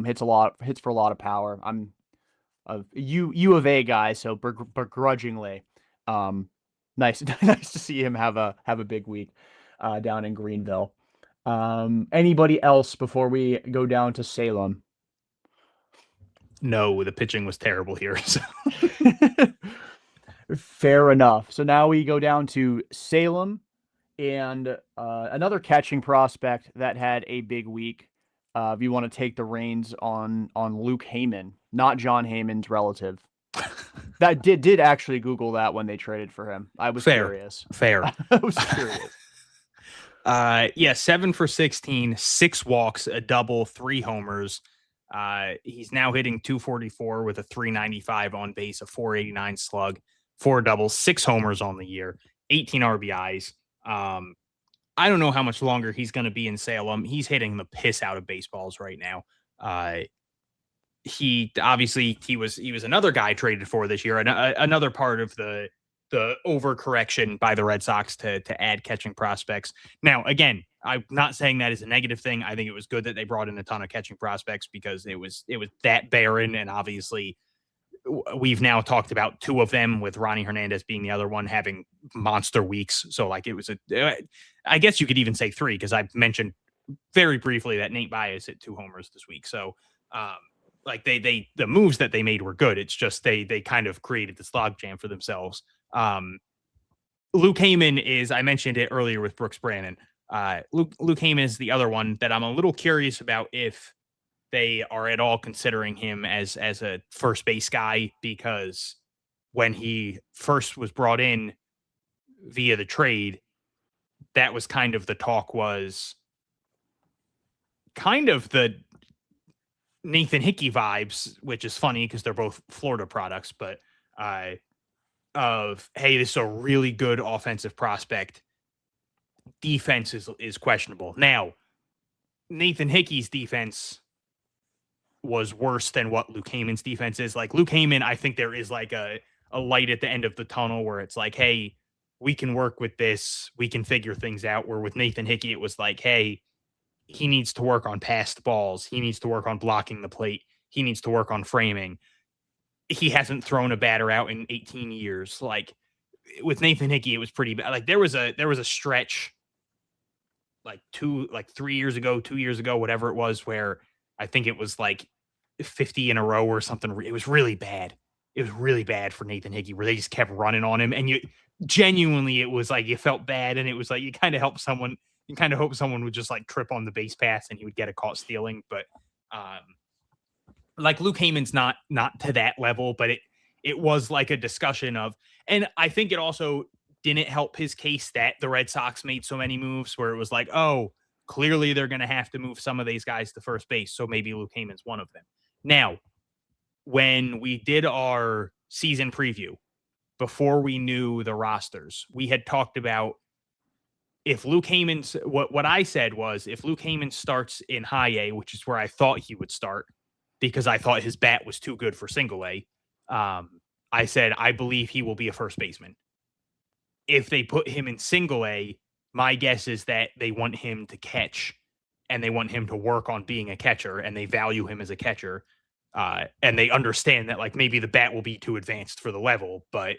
Hits for a lot of power. I'm a U of A guy, so begrudgingly, nice to see him have a big week down in Greenville. Anybody else before we go down to Salem? No, the pitching was terrible here. So. Fair enough. So now we go down to Salem and another catching prospect that had a big week. If you want to take the reins on Luke Heyman, not John Heyman's relative. That did actually Google that when they traded for him. I was curious. Fair. I was curious. 7 for 16, 6 walks, a double, 3 homers. He's now hitting .244 with a .395 on base, a .489 slug, 4 doubles, 6 homers on the year, 18 RBIs. I don't know how much longer he's going to be in Salem. He's hitting the piss out of baseballs right now. He was another guy traded for this year, another part of the overcorrection by the Red Sox to add catching prospects. Now, again, I'm not saying that is a negative thing. I think it was good that they brought in a ton of catching prospects because it was that barren, and obviously we've now talked about 2 of them, with Ronnie Hernandez being the other one having monster weeks. So like it was I guess you could even say 3, because I mentioned very briefly that Nate Baez hit 2 homers this week. So like the moves that they made were good. It's just they kind of created this logjam for themselves. Luke Heyman is, I mentioned it earlier with Brooks Brannon. Luke Heyman is the other one that I'm a little curious about if they are at all considering him as a first base guy, because when he first was brought in via the trade, that was kind of the talk, was kind of the Nathan Hickey vibes, which is funny because they're both Florida products, but of, hey, this is a really good offensive prospect. Defense is questionable. Now, Nathan Hickey's defense was worse than what Luke Heyman's defense is. Like Luke Heyman, I think there is like a light at the end of the tunnel where it's like, hey, we can work with this. We can figure things out. Where with Nathan Hickey, it was like, hey, he needs to work on passed balls. He needs to work on blocking the plate. He needs to work on framing. He hasn't thrown a batter out in 18 years. Like with Nathan Hickey, it was pretty bad. Like there was a stretch like 3 years ago, 2 years ago, whatever it was, where I think it was like 50 in a row or something. It was really bad. It was really bad for Nathan Hickey, where they just kept running on him. And you genuinely, it was like you felt bad. And it was like you kind of hope someone would just like trip on the base pass and he would get a caught stealing. But like Luke Heyman's not to that level, but it was like a discussion of, and I think it also didn't help his case that the Red Sox made so many moves where it was like, oh, clearly they're going to have to move some of these guys to first base. So maybe Luke Heyman's one of them. Now, when we did our season preview, before we knew the rosters, we had talked about if Luke Heyman's, what I said was if Luke Heyman starts in high A, which is where I thought he would start because I thought his bat was too good for single A, I said, I believe he will be a first baseman. If they put him in single A, my guess is that they want him to catch and they want him to work on being a catcher and they value him as a catcher. And they understand that like maybe the bat will be too advanced for the level, but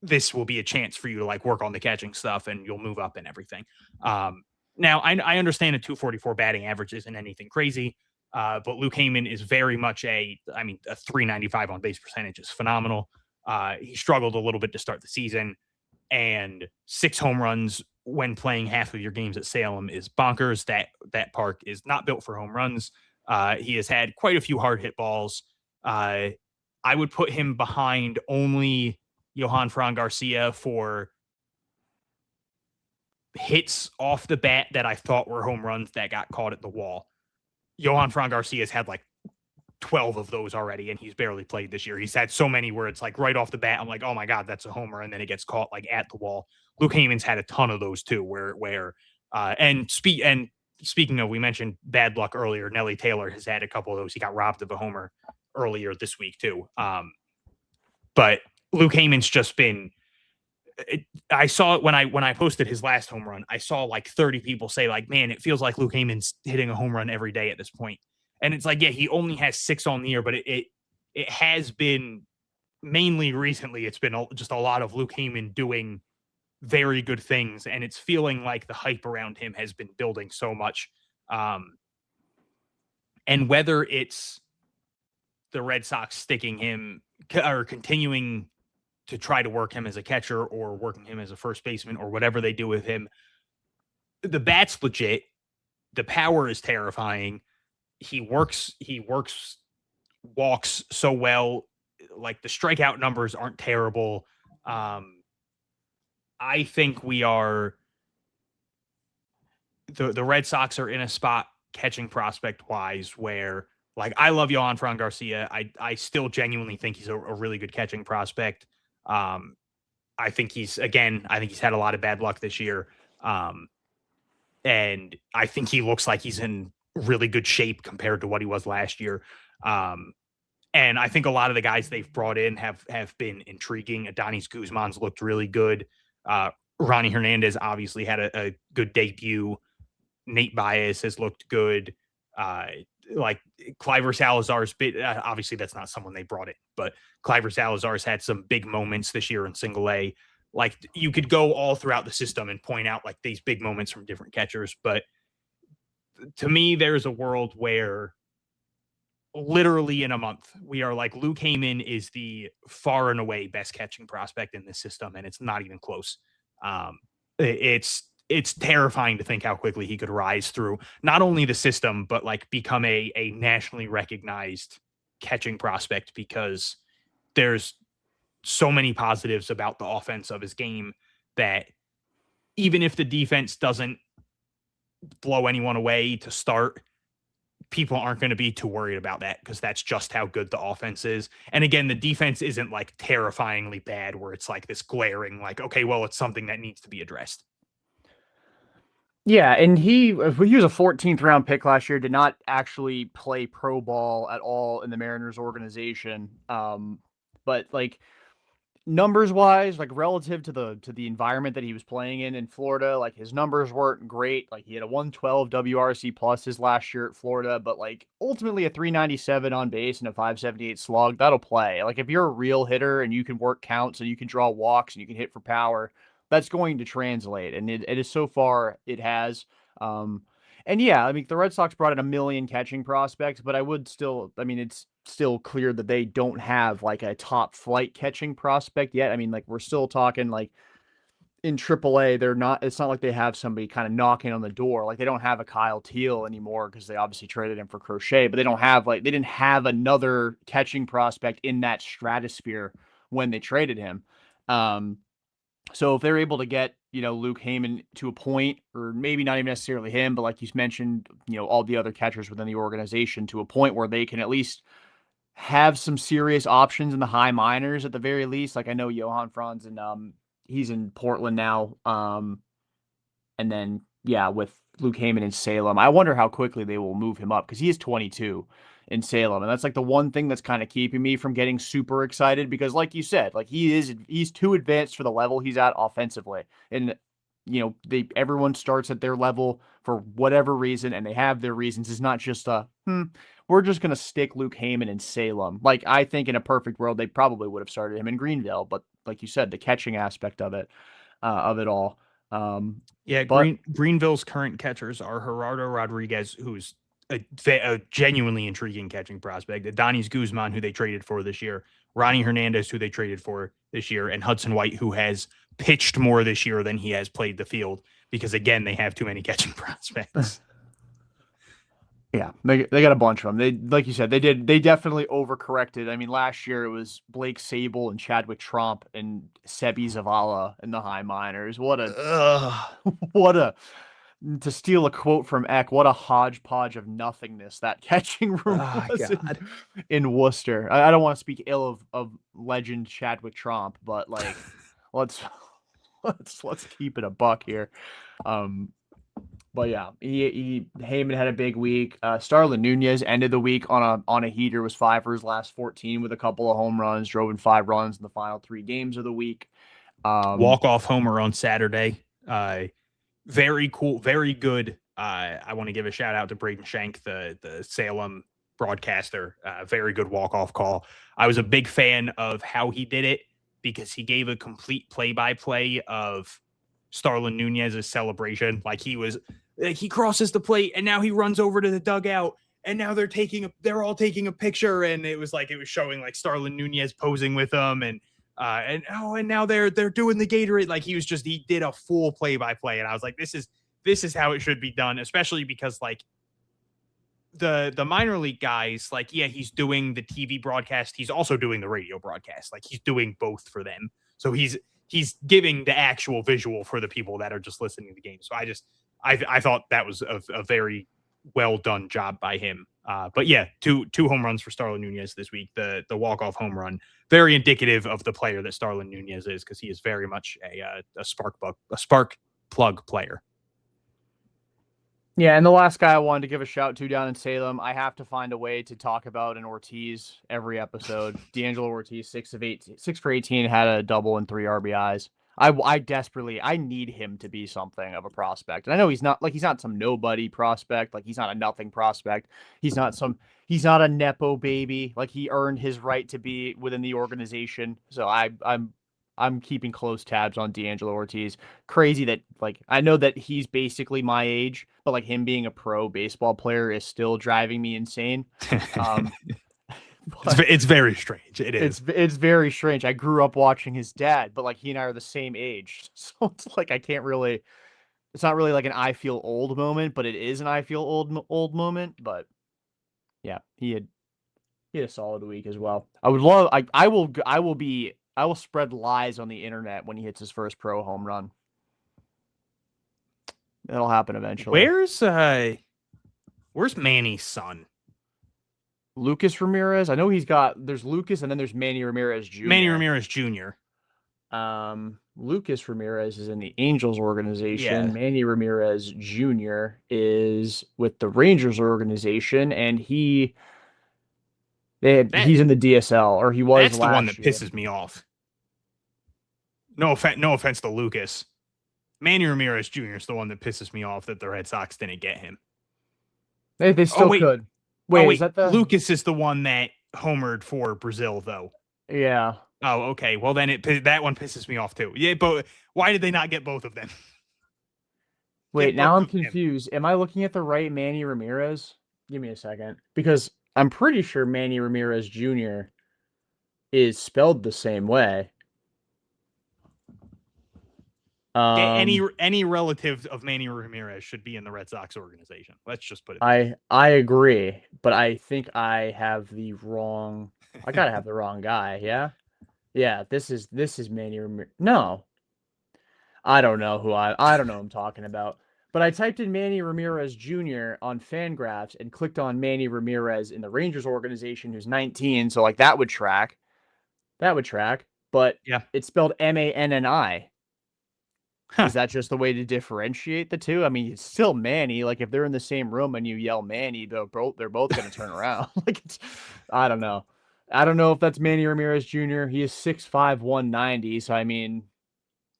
this will be a chance for you to like work on the catching stuff and you'll move up and everything. Now I understand a 244 batting average isn't anything crazy. But Luke Heyman is very much a 395 on base percentage is phenomenal. He struggled a little bit to start the season, and 6 home runs when playing half of your games at Salem is bonkers. That park is not built for home runs. He has had quite a few hard hit balls. I would put him behind only Johan Fran Garcia for hits off the bat that I thought were home runs that got caught at the wall. Johan Fran Garcia's had like 12 of those already, and he's barely played this year. He's had so many where it's like right off the bat, I'm like, oh my God, that's a homer. And then it gets caught like at the wall. Luke Heyman's had a ton of those too, speaking of, we mentioned bad luck earlier. Nelly Taylor has had a couple of those. He got robbed of a homer earlier this week too. But Luke Heyman's just been, I saw it when I posted his last home run. I saw like 30 people say like, man, it feels like Luke Heyman's hitting a home run every day at this point. And it's like, yeah, he only has 6 on the year, but it has been mainly recently. It's been just a lot of Luke Heyman doing very good things. And it's feeling like the hype around him has been building so much. And whether it's the Red Sox sticking him or continuing to try to work him as a catcher or working him as a first baseman or whatever they do with him, the bat's legit. The power is terrifying. He walks so well. Like the strikeout numbers aren't terrible. I think we are the Red Sox are in a spot catching prospect wise where like I love Johan Fran Garcia. I still genuinely think he's a really good catching prospect. I think he's had a lot of bad luck this year. And I think he looks like he's in really good shape compared to what he was last year. And I think a lot of the guys they've brought in have been intriguing. Adonis Guzman's looked really good. Ronnie Hernandez obviously had a good debut. Nate Baez has looked good. Like Cliver Salazar's bit. Obviously, that's not someone they brought in, but Cliver Salazar's had some big moments this year in single A. Like you could go all throughout the system and point out like these big moments from different catchers. But to me, there's a world where literally in a month, we are like Luke Heyman is the far and away best catching prospect in this system, and it's not even close. It's terrifying to think how quickly he could rise through not only the system, but like become a nationally recognized catching prospect because there's so many positives about the offense of his game that even if the defense doesn't blow anyone away to start, people aren't going to be too worried about that because that's just how good the offense is. And again, the defense isn't like terrifyingly bad where it's like this glaring, like, okay, well, it's something that needs to be addressed. Yeah, and he was a 14th round pick last year, did not actually play pro ball at all in the Mariners organization. But like numbers wise, like relative to the environment that he was playing in Florida, like his numbers weren't great. Like he had a 112 WRC plus his last year at Florida, but like ultimately a 397 on base and a 578 slug, that'll play. Like if you're a real hitter and you can work counts and you can draw walks and you can hit for power, that's going to translate. And it is so far it has. And yeah, I mean, the Red Sox brought in 1 million catching prospects, but it's still clear that they don't have like a top flight catching prospect yet. I mean, like we're still talking like in AAA, they're not. It's not like they have somebody kind of knocking on the door. Like they don't have a Kyle Teal anymore because they obviously traded him for Crochet, but they don't have they didn't have another catching prospect in that stratosphere when they traded him. So if they're able to get Luke Heyman to a point, or maybe not even necessarily him, but like you mentioned, all the other catchers within the organization to a point where they can at least have some serious options in the high minors at the very least. Like I know Johan Franz and he's in Portland now. And then with Luke Heyman in Salem, I wonder how quickly they will move him up because he is 22 in Salem, and that's like the one thing that's kind of keeping me from getting super excited because, like you said, like he's too advanced for the level he's at offensively, and everyone starts at their level for whatever reason, and they have their reasons. It's not just we're just gonna stick Luke Heyman in Salem. Like I think in a perfect world they probably would have started him in Greenville, but like you said, the catching aspect of it all. Greenville's current catchers are Gerardo Rodriguez, who's a genuinely intriguing catching prospect, Adonis Guzman, who they traded for this year, Ronnie Hernandez, who they traded for this year, and Hudson White, who has pitched more this year than he has played the field because, again, they have too many catching prospects. Yeah, they got a bunch of them. They, like you said, they definitely overcorrected. I mean, last year it was Blake Sable and Chadwick Tromp and Sebi Zavala in the high minors. What a to steal a quote from Eck, what a hodgepodge of nothingness that catching room was in Worcester. I don't want to speak ill of legend Chadwick Tromp, but like let's keep it a buck here. But yeah, Heyman had a big week. Starlin Nunez ended the week on a heater, was 5 for his last 14 with a couple of home runs, drove in 5 runs in the final 3 games of the week. Walk-off homer on Saturday. Very cool, very good. I want to give a shout out to Braden Shank, the Salem broadcaster. Very good walk-off call. I was a big fan of how he did it because he gave a complete play-by-play of Starlin Nunez's celebration. Like he crosses the plate and now he runs over to the dugout and now they're all taking a picture, and it was showing like Starlin Nunez posing with them and now they're doing the Gatorade. Like he did a full play-by-play, and I was like, this is how it should be done, especially because like the minor league guys, like, yeah, he's doing the TV broadcast, he's also doing the radio broadcast. Like he's doing both for them. So he's giving the actual visual for the people that are just listening to the game. So I thought that was a very well done job by him. But yeah, two home runs for Starlin Nunez this week. The walk-off home run, very indicative of the player that Starlin Nunez is, because he is very much a spark plug player. Yeah, and the last guy I wanted to give a shout to down in Salem, I have to find a way to talk about an Ortiz every episode. D'Angelo Ortiz, 6 for 18, had a double and 3 RBIs. I desperately need him to be something of a prospect. And I know he's not some nobody prospect, like he's not a nothing prospect. He's not a nepo baby. Like he earned his right to be within the organization. So I'm keeping close tabs on D'Angelo Ortiz. Crazy that, like, I know that he's basically my age, but like him being a pro baseball player is still driving me insane. It's very strange. It is. It's very strange. I grew up watching his dad, but like he and I are the same age. So it's like it's not really like an I feel old moment, but it is an I feel old moment. But yeah, he had a solid week as well. I will spread lies on the internet when he hits his first pro home run. That'll happen eventually. Where's Manny's son? Lucas Ramirez. I know there's Lucas and then there's Manny Ramirez Jr. Lucas Ramirez is in the Angels organization. Yeah. Manny Ramirez Jr. is with the Rangers organization, and he's in the DSL, or he was. That's the one that pisses me off. No offense to Lucas. Manny Ramirez Jr. is the one that pisses me off that the Red Sox didn't get him. They still could. Wait, is that the Lucas is the one that homered for Brazil, though? Yeah. Oh, okay. Well, then that one pisses me off too. Yeah, but why did they not get both of them? Wait, now I'm confused. Am I looking at the right Manny Ramirez? Give me a second, because I'm pretty sure Manny Ramirez Jr. is spelled the same way. Any relative of Manny Ramirez should be in the Red Sox organization. Let's just put it. I agree, but I think I have the wrong. I gotta have the wrong guy. Yeah, yeah. This is Manny Ramirez. No, I don't know I don't know who I'm talking about. But I typed in Manny Ramirez Jr. on Fangraphs and clicked on Manny Ramirez in the Rangers organization, who's 19. So like that would track. That would track. But Yeah. it's spelled Manni. Huh. Is that just the way to differentiate the two? I mean, it's still Manny. Like if they're in the same room and you yell Manny, they're both going to turn around. Like I don't know. I don't know if that's Manny Ramirez Jr. He is 6'5", 190. So I mean,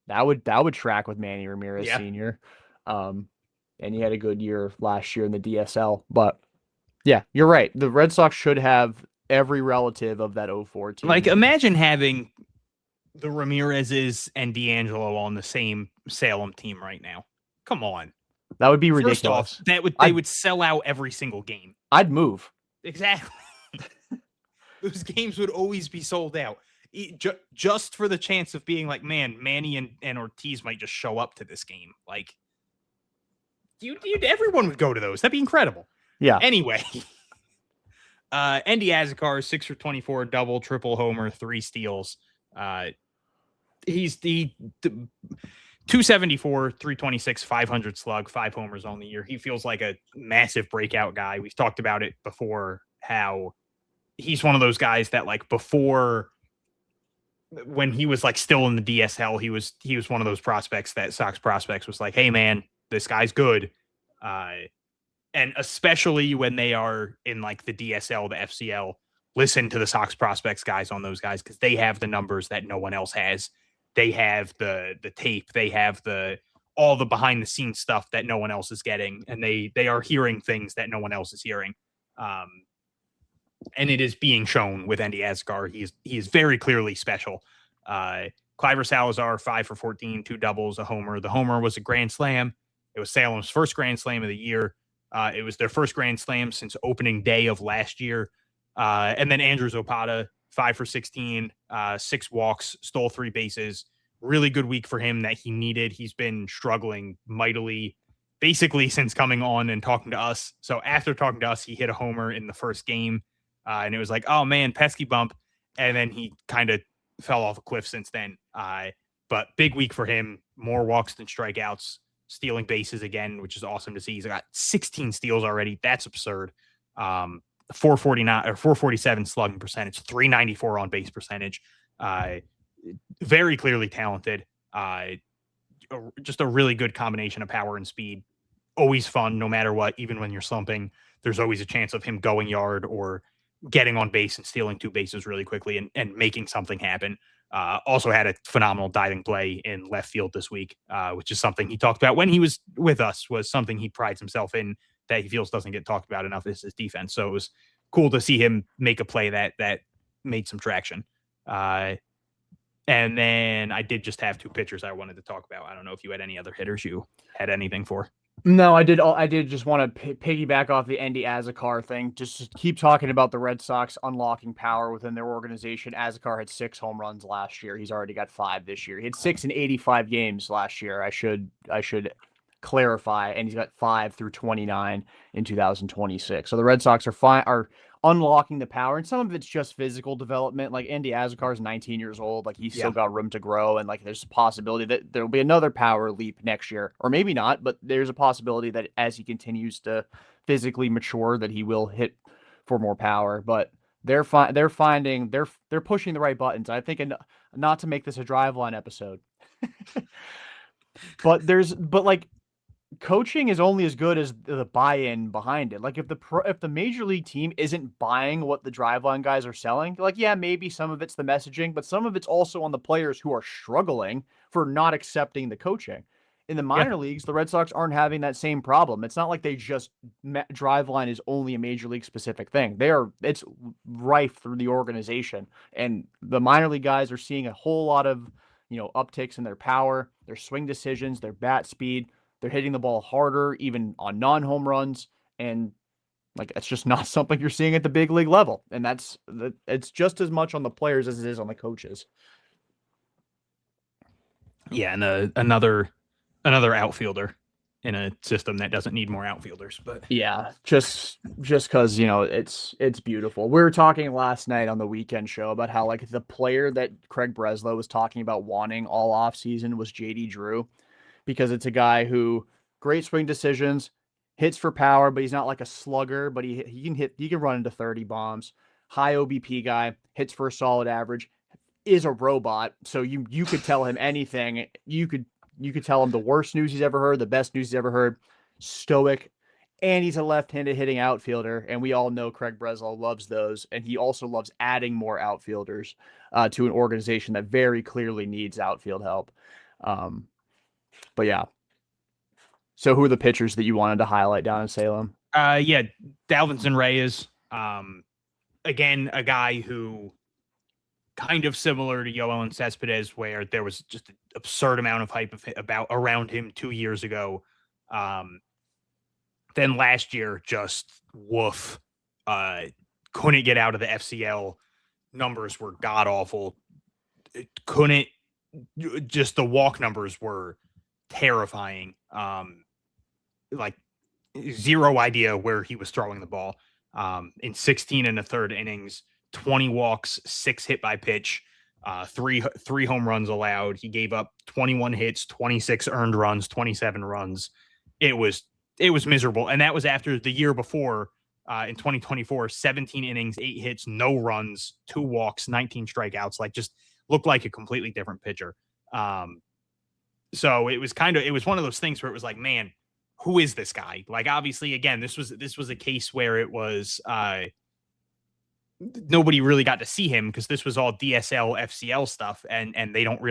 that would track with Manny Ramirez Yeah. Sr. And he had a good year last year in the DSL. But yeah, you're right. The Red Sox should have every relative of that 04 team. Like imagine having the Ramirez's and D'Angelo on the same Salem team right now. Come on. That would be First ridiculous. off, they would sell out every single game. I'd move. Exactly. Those games would always be sold out. Just for the chance of being like, man, Manny and Ortiz might just show up to this game. Like, everyone would go to those. That'd be incredible. Yeah. Anyway, Endy Azekar, 6 for 24, double, triple homer, 3 steals. He's the 274, 326, 500 slug, 5 homers on the year. He feels like a massive breakout guy. We've talked about it before, how he's one of those guys that like before, when he was like still in the DSL, he was one of those prospects that Sox prospects was like, hey man, this guy's good. And especially when they are in like the DSL, the FCL, listen to the Sox prospects guys on those guys, because they have the numbers that no one else has. They have the tape. They have all the behind the scenes stuff that no one else is getting, and they are hearing things that no one else is hearing. And it is being shown with Endy Azekar. He is very clearly special. Cliver Salazar, 5 for 14, 2 doubles, a homer. The homer was a grand slam. It was Salem's first grand slam of the year. It was their first grand slam since opening day of last year. And then Andrew Zapata, 5 for 16, 6 walks, stole 3 bases. Really good week for him that he needed. He's been struggling mightily basically since coming on and talking to us. So after talking to us, he hit a homer in the first game. And it was like, oh man, pesky bump. And then he kind of fell off a cliff since then. But big week for him, more walks than strikeouts, stealing bases again, which is awesome to see. He's got 16 steals already. That's absurd. 449 or 447 slugging percentage, 394 on base percentage. Very clearly talented. Just a really good combination of power and speed. Always fun, no matter what. Even when you're slumping, there's always a chance of him going yard or getting on base and stealing 2 bases really quickly and making something happen. Also had a phenomenal diving play in left field this week, which is something he talked about when he was with us, was something he prides himself in that he feels doesn't get talked about enough, is his defense. So it was cool to see him make a play that made some traction. And then I did just have 2 pitchers I wanted to talk about. I don't know if you had any other hitters you had anything for. No, I did just want to piggyback off the Endy Azekar thing. Just keep talking about the Red Sox unlocking power within their organization. Azekar had 6 home runs last year. He's already got 5 this year. He had 6 in 85 games last year. I should clarify, and he's got 5 through 29 in 2026. So the Red Sox are unlocking the power, and some of it's just physical development. Like Endy Azekar is 19 years old, like he's still got room to grow, and like there's a possibility that there'll be another power leap next year, or maybe not, but there's a possibility that as he continues to physically mature, that he will hit for more power. But they're pushing the right buttons. I think, not to make this a Driveline episode, but like, coaching is only as good as the buy-in behind it. Like if the major league team isn't buying what the Driveline guys are selling, like, yeah, maybe some of it's the messaging, but some of it's also on the players who are struggling for not accepting the coaching. In the minor leagues, the Red Sox aren't having that same problem. It's not like they just Driveline is only a major league specific thing. It's rife through the organization, and the minor league guys are seeing a whole lot of, upticks in their power, their swing decisions, their bat speed. They're hitting the ball harder, even on non-home runs, and like that's just not something you're seeing at the big league level. And it's just as much on the players as it is on the coaches. Yeah, and another outfielder in a system that doesn't need more outfielders. But Yeah, just because it's beautiful. We were talking last night on the weekend show about how like the player that Craig Breslow was talking about wanting all off season was JD Drew, because it's a guy who great swing decisions, hits for power, but he's not like a slugger, but he can run into 30 bombs. High OBP guy, hits for a solid average, is a robot. So you could tell him anything. You could tell him the worst news he's ever heard, the best news he's ever heard. Stoic, and he's a left-handed hitting outfielder, and we all know Craig Breslow loves those, and he also loves adding more outfielders to an organization that very clearly needs outfield help. But yeah. So who are the pitchers that you wanted to highlight down in Salem? yeah, Dalvinson Reyes. Again, a guy who kind of similar to Yoel Cespedes, where there was just an absurd amount of hype around him 2 years ago. Then last year, just woof. Couldn't get out of the FCL. Numbers were god awful. Just the walk numbers were terrifying. Like zero idea where he was throwing the ball. In 16 and a third innings, 20 walks, 6 hit by pitch, three home runs allowed. He gave up 21 hits, 26 earned runs, 27 runs. It was miserable. And that was after the year before, in 2024, 17 innings, 8 hits, no runs, 2 walks, 19 strikeouts, like just looked like a completely different pitcher. So it was one of those things where it was like, man, who is this guy? Like, obviously, again, this was a case where it was, nobody really got to see him because this was all DSL, FCL stuff, and they don't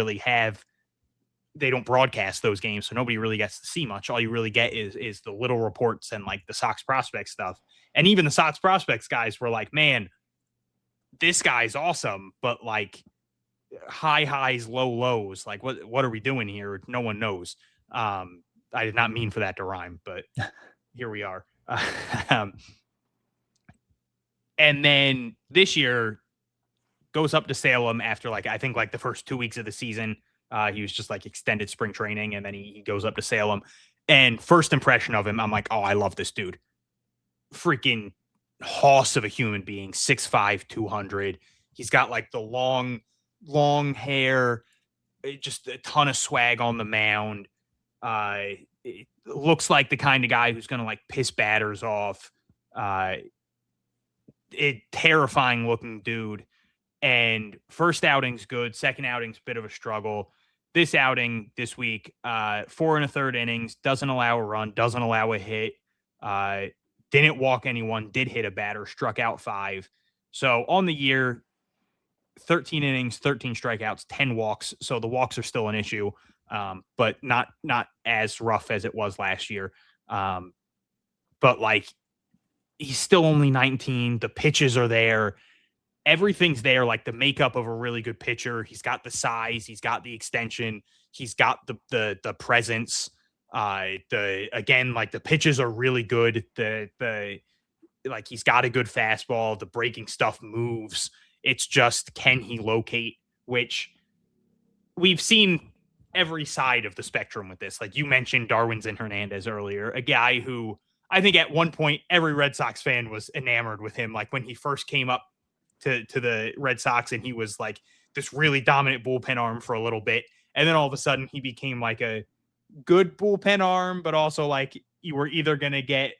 broadcast those games, so nobody really gets to see much. All you really get is the little reports and like the Sox prospect stuff. And even the Sox prospects guys were like, man, this guy's awesome, but like high highs, low lows. Like, what are we doing here? No one knows. I did not mean for that to rhyme, but here we are. And then this year goes up to Salem after I think the first 2 weeks of the season. He was just like extended spring training, and then he goes up to Salem. And first impression of him, I'm like, oh, I love this dude. Freaking hoss of a human being, 6'5", 200. He's got like the long hair, just a ton of swag on the mound. It looks like the kind of guy who's going to like piss batters off. Terrifying looking dude. And first outing's good. Second outing's a bit of a struggle. This outing this week, 4 1/3 innings, doesn't allow a run, doesn't allow a hit, didn't walk anyone, did hit a batter, struck out 5. So on the year, 13 innings, 13 strikeouts, 10 walks. So the walks are still an issue, but not as rough as it was last year. But like, he's still only 19. The pitches are there. Everything's there, like the makeup of a really good pitcher. He's got the size, he's got the extension, he's got the presence. The pitches are really good. He's got a good fastball. The breaking stuff moves. It's just, can he locate? Which we've seen every side of the spectrum with this. Like you mentioned, Darwinzon Hernandez earlier, a guy who I think at one point every Red Sox fan was enamored with him. Like when he first came up to the Red Sox, and he was like this really dominant bullpen arm for a little bit. And then all of a sudden he became like a good bullpen arm, but also like you were either going to get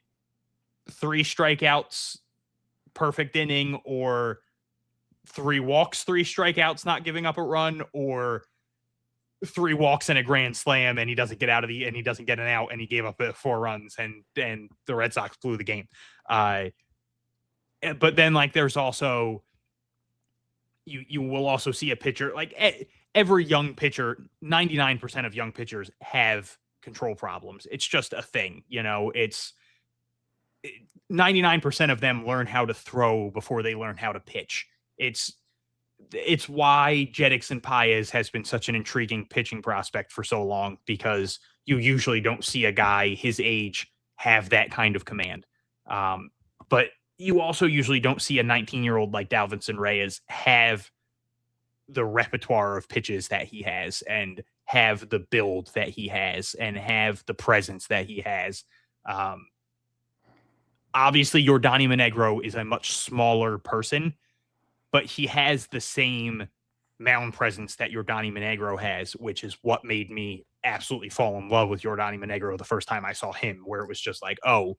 3 strikeouts, perfect inning, or 3 walks, 3 strikeouts, not giving up a run, or 3 walks and a grand slam, and he doesn't get and he doesn't get an out, and he gave up 4 runs, and the Red Sox blew the game. But then like there's also, you will also see a pitcher, like every young pitcher, 99% of young pitchers have control problems. It's just a thing, it's 99% of them learn how to throw before they learn how to pitch. It's why Jeddickson Paez has been such an intriguing pitching prospect for so long, because you usually don't see a guy his age have that kind of command. But you also usually don't see a 19-year-old like Dalvinson Reyes have the repertoire of pitches that he has and have the build that he has and have the presence that he has. Obviously, Yordany Monegro is a much smaller person, but he has the same mound presence that Yordany Monegro has, which is what made me absolutely fall in love with Yordany Monegro the first time I saw him, where it was just like, oh,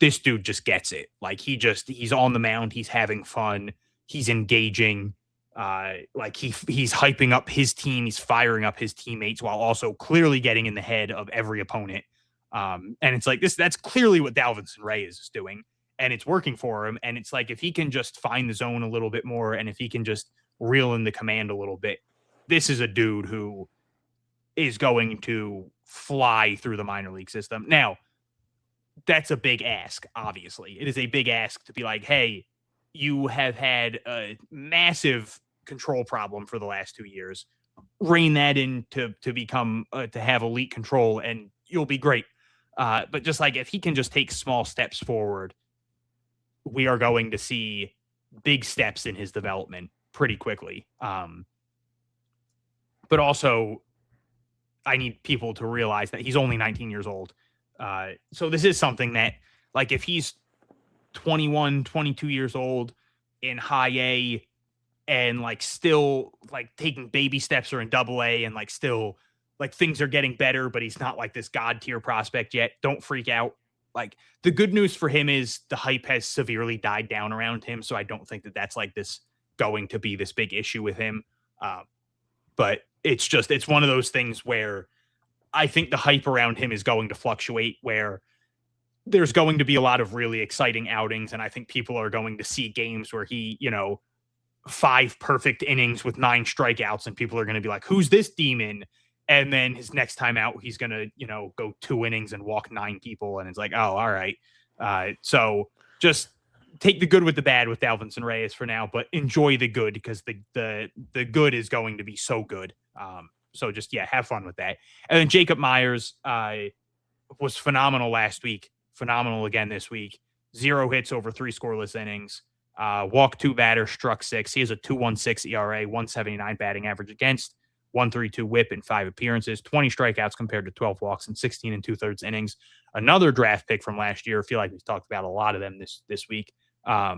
this dude just gets it. Like he's on the mound, he's having fun, he's engaging, like he's hyping up his team, he's firing up his teammates while also clearly getting in the head of every opponent. And it's like that's clearly what Dalvinson Reyes is doing, and it's working for him. And it's like if he can just find the zone a little bit more, and if he can just reel in the command a little bit, this is a dude who is going to fly through the minor league system. Now, that's a big ask, obviously. It is a big ask to be like, hey, you have had a massive control problem for the last 2 years. Rein that in to become to have elite control, and you'll be great. But just like if he can just take small steps forward, we are going to see big steps in his development pretty quickly. But also, I need people to realize that he's only 19 years old. So this is something that, like, if he's 21, 22 years old in high A and like still like taking baby steps or in double A and like still like things are getting better, but he's not like this god tier prospect yet, don't freak out. Like the good news for him is the hype has severely died down around him. So I don't think that that's like this going to be this big issue with him. But it's one of those things where I think the hype around him is going to fluctuate, where there's going to be a lot of really exciting outings. And I think people are going to see games where he, 5 perfect innings with 9 strikeouts, and people are going to be like, who's this demon? And then his next time out, he's going to, go 2 innings and walk 9 people. And it's like, oh, all right. So just take the good with the bad with Dalvinson Reyes for now, but enjoy the good, because the good is going to be so good. So just, have fun with that. And then Jacob Myers was phenomenal last week. Phenomenal again this week. 0 hits over 3 scoreless innings. Walked 2 batters, struck 6. He has a 2.16 ERA, 179 batting average against, 1.32 whip in 5 appearances, 20 strikeouts compared to 12 walks in 16 2/3 innings. Another draft pick from last year. I feel like we've talked about a lot of them this week. For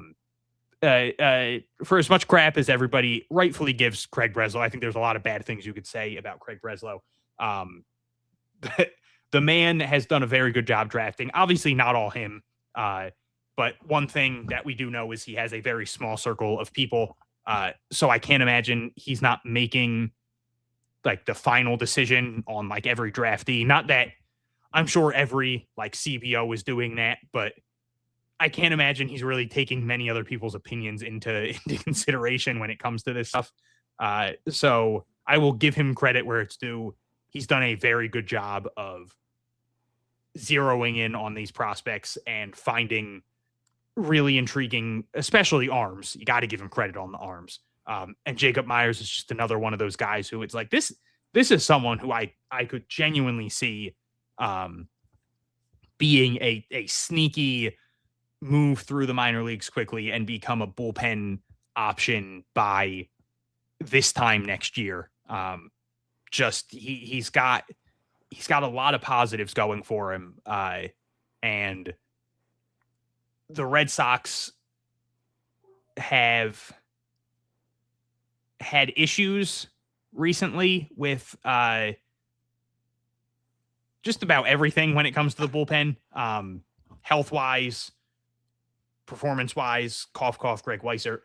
as much crap as everybody rightfully gives Craig Breslow, I think there's a lot of bad things you could say about Craig Breslow. The man has done a very good job drafting. Obviously, not all him. But one thing that we do know is he has a very small circle of people. So I can't imagine he's not making like the final decision on like every draftee. Not that I'm sure every like CBO is doing that, but I can't imagine he's really taking many other people's opinions into consideration when it comes to this stuff. So I will give him credit where it's due. He's done a very good job of zeroing in on these prospects and finding really intriguing, especially arms. You got to give him credit on the arms. And Jacob Myers is just another one of those guys who it's like, this is someone who I could genuinely see being a sneaky move through the minor leagues quickly and become a bullpen option by this time next year. He's got a lot of positives going for him. And the Red Sox have had issues recently with just about everything when it comes to the bullpen, health-wise, performance-wise, cough, cough, Greg Weissert.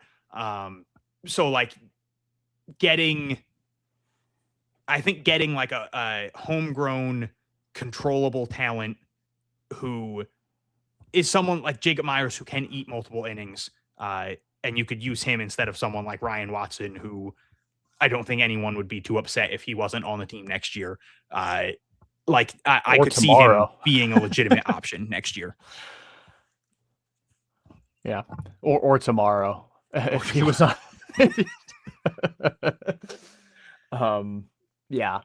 So like getting like a homegrown controllable talent who is someone like Jacob Myers who can eat multiple innings, and you could use him instead of someone like Ryan Watson, who I don't think anyone would be too upset if he wasn't on the team next year. I could see him being a legitimate option next year. Yeah. Or tomorrow if he was on. Yeah.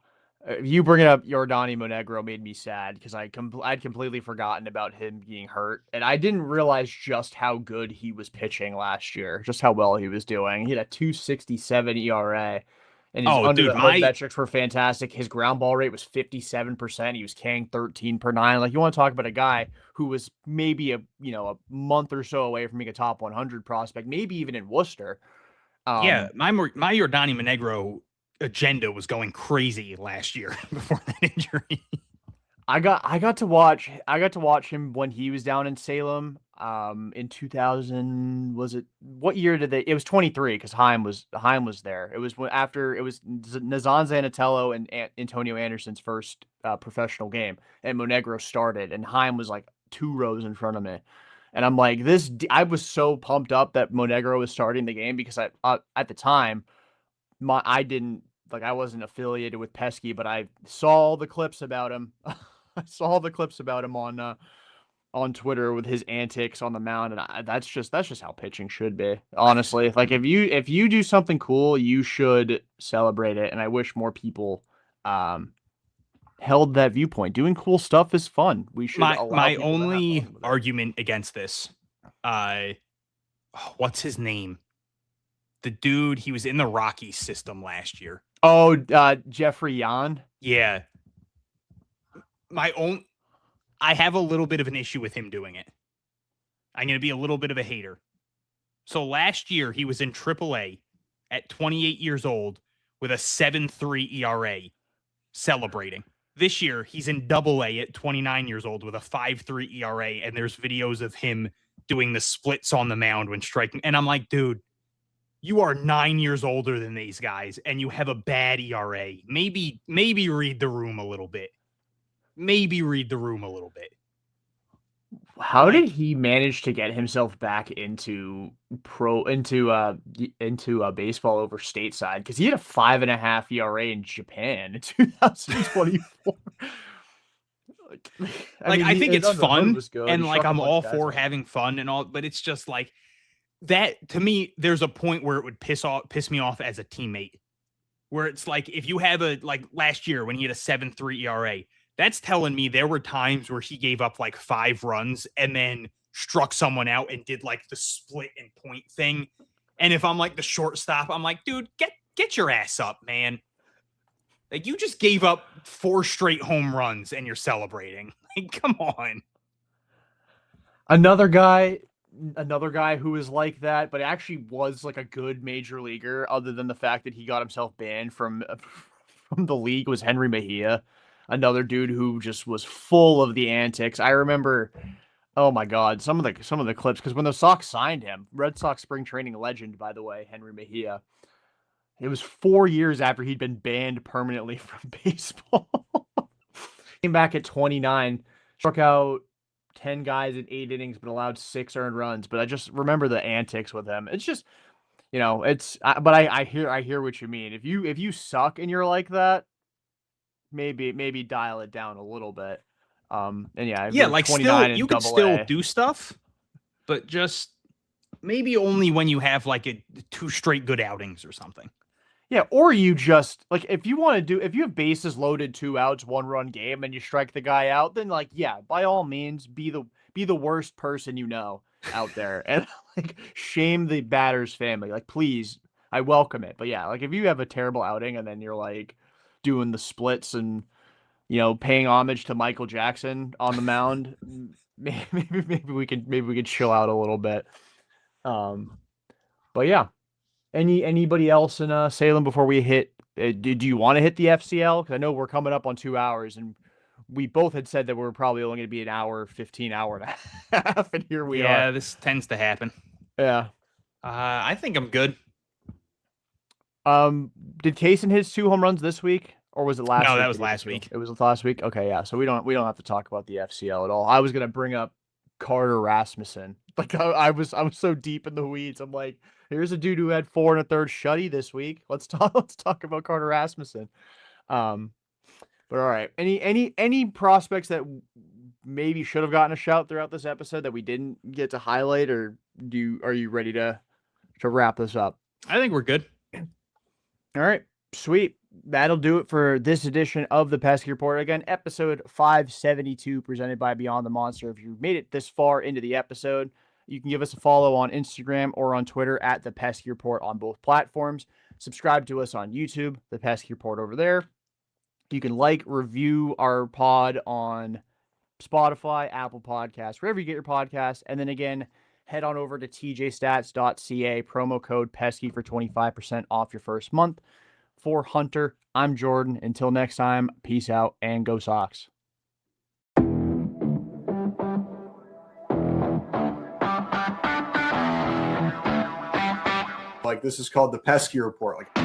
You bringing up Yordani Monegro made me sad because I'd completely forgotten about him being hurt, and I didn't realize just how good he was pitching last year, just how well he was doing. He had a 2.67 ERA, and his Oh, under dude, the hood metrics were fantastic. His ground ball rate was 57%. He was K'ing 13 per nine. Like, you want to talk about a guy who was maybe a month or so away from being a top 100 prospect, maybe even in Worcester. yeah, my Yordani Monegro agenda was going crazy last year before that injury. I got to watch him when he was down in Salem in 2000. Was it, what year did they, it was 23 because Heim was there. It was after, it was Nazan Zanatello and Antonio Anderson's first professional game, and Monegro started, and Heim was like 2 rows in front of me. And I'm like, I was so pumped up that Monegro was starting the game because I at the time I wasn't affiliated with Pesky, but I saw the clips about him. I saw the clips about him on Twitter with his antics on the mound, and that's just how pitching should be. Honestly, like if you do something cool, you should celebrate it. And I wish more people held that viewpoint. Doing cool stuff is fun. We should allow My people to have only fun with it. argument against this, what's his name? The dude, he was in the Rockies system last year. Oh, Jeffrey Yan. Yeah. I have a little bit of an issue with him doing it. I'm going to be a little bit of a hater. So last year, he was in AAA at 28 years old with a 7.3 ERA celebrating. This year, he's in AA at 29 years old with a 5.3 ERA, and there's videos of him doing the splits on the mound when striking. And I'm like, dude, you are 9 years older than these guys, and you have a bad ERA. Maybe read the room a little bit. How did he manage to get himself back into baseball over stateside? Because he had a 5.5 ERA in Japan in 2024. I think it's fun, and like I'm all for having. having fun and all, but it's just like that to me. There's a point where it would piss me off as a teammate, where it's like if you have like last year when he had a 7.3 ERA. That's telling me there were times where he gave up like 5 runs and then struck someone out and did like the split and point thing. And if I'm like the shortstop, I'm like, dude, get your ass up, man. Like, you just gave up 4 straight home runs and you're celebrating. Like, come on. Another guy who is like that, but actually was like a good major leaguer, other than the fact that he got himself banned from the league, was Henry Mejia. Another dude who just was full of the antics. I remember, oh my God, some of the clips, because when the Sox signed him, Red Sox spring training legend, by the way, Henry Mejia, it was 4 years after he'd been banned permanently from baseball. Came back at 29, struck out 10 guys in 8 innings, but allowed 6 earned runs. But I just remember the antics with him. It's just, but I hear what you mean. If you suck and you're like that, maybe dial it down a little bit. And yeah, like still you can still do stuff, but just maybe only when you have like 2 straight good outings or something. Yeah, or you just like if you have bases loaded, 2 outs, 1 run game, and you strike the guy out, then like by all means be the worst person out there and like shame the batter's family. Like, please, I welcome it. But yeah, like if you have a terrible outing and then you're like doing the splits and paying homage to Michael Jackson on the mound, maybe we could chill out a little bit. But yeah, anybody else in Salem before we hit? Do you want to hit the FCL? Because I know we're coming up on 2 hours, and we both had said that we're probably only going to be an hour, 15 hour and a half, and here we are. Yeah, this tends to happen. Yeah. I think I'm good. Did Kaysen hit 2 home runs this week, or was it last week? No, that was last week. It was last week? Okay, yeah. So we don't have to talk about the FCL at all. I was gonna bring up Carter Rasmussen. Like I was so deep in the weeds. I'm like, here's a dude who had 4 1/3 shutty this week. Let's talk about Carter Rasmussen. But all right. Any prospects that maybe should have gotten a shout throughout this episode that we didn't get to highlight, or are you ready to wrap this up? I think we're good. All right, sweet. that'll do it for this edition of the Pesky Report. Again, episode 572 presented by Beyond the Monster. If you made it this far into the episode, you can give us a follow on Instagram or on Twitter at the Pesky Report on both platforms. Subscribe to us on YouTube, the Pesky Report over there. You can like, review our pod on Spotify, Apple Podcasts, wherever you get your podcasts. And then again, head on over to tjstats.ca, promo code PESKY for 25% off your first month. For Hunter, I'm Jordan. Until next time, peace out and go Sox. Like, this is called the Pesky Report. Like,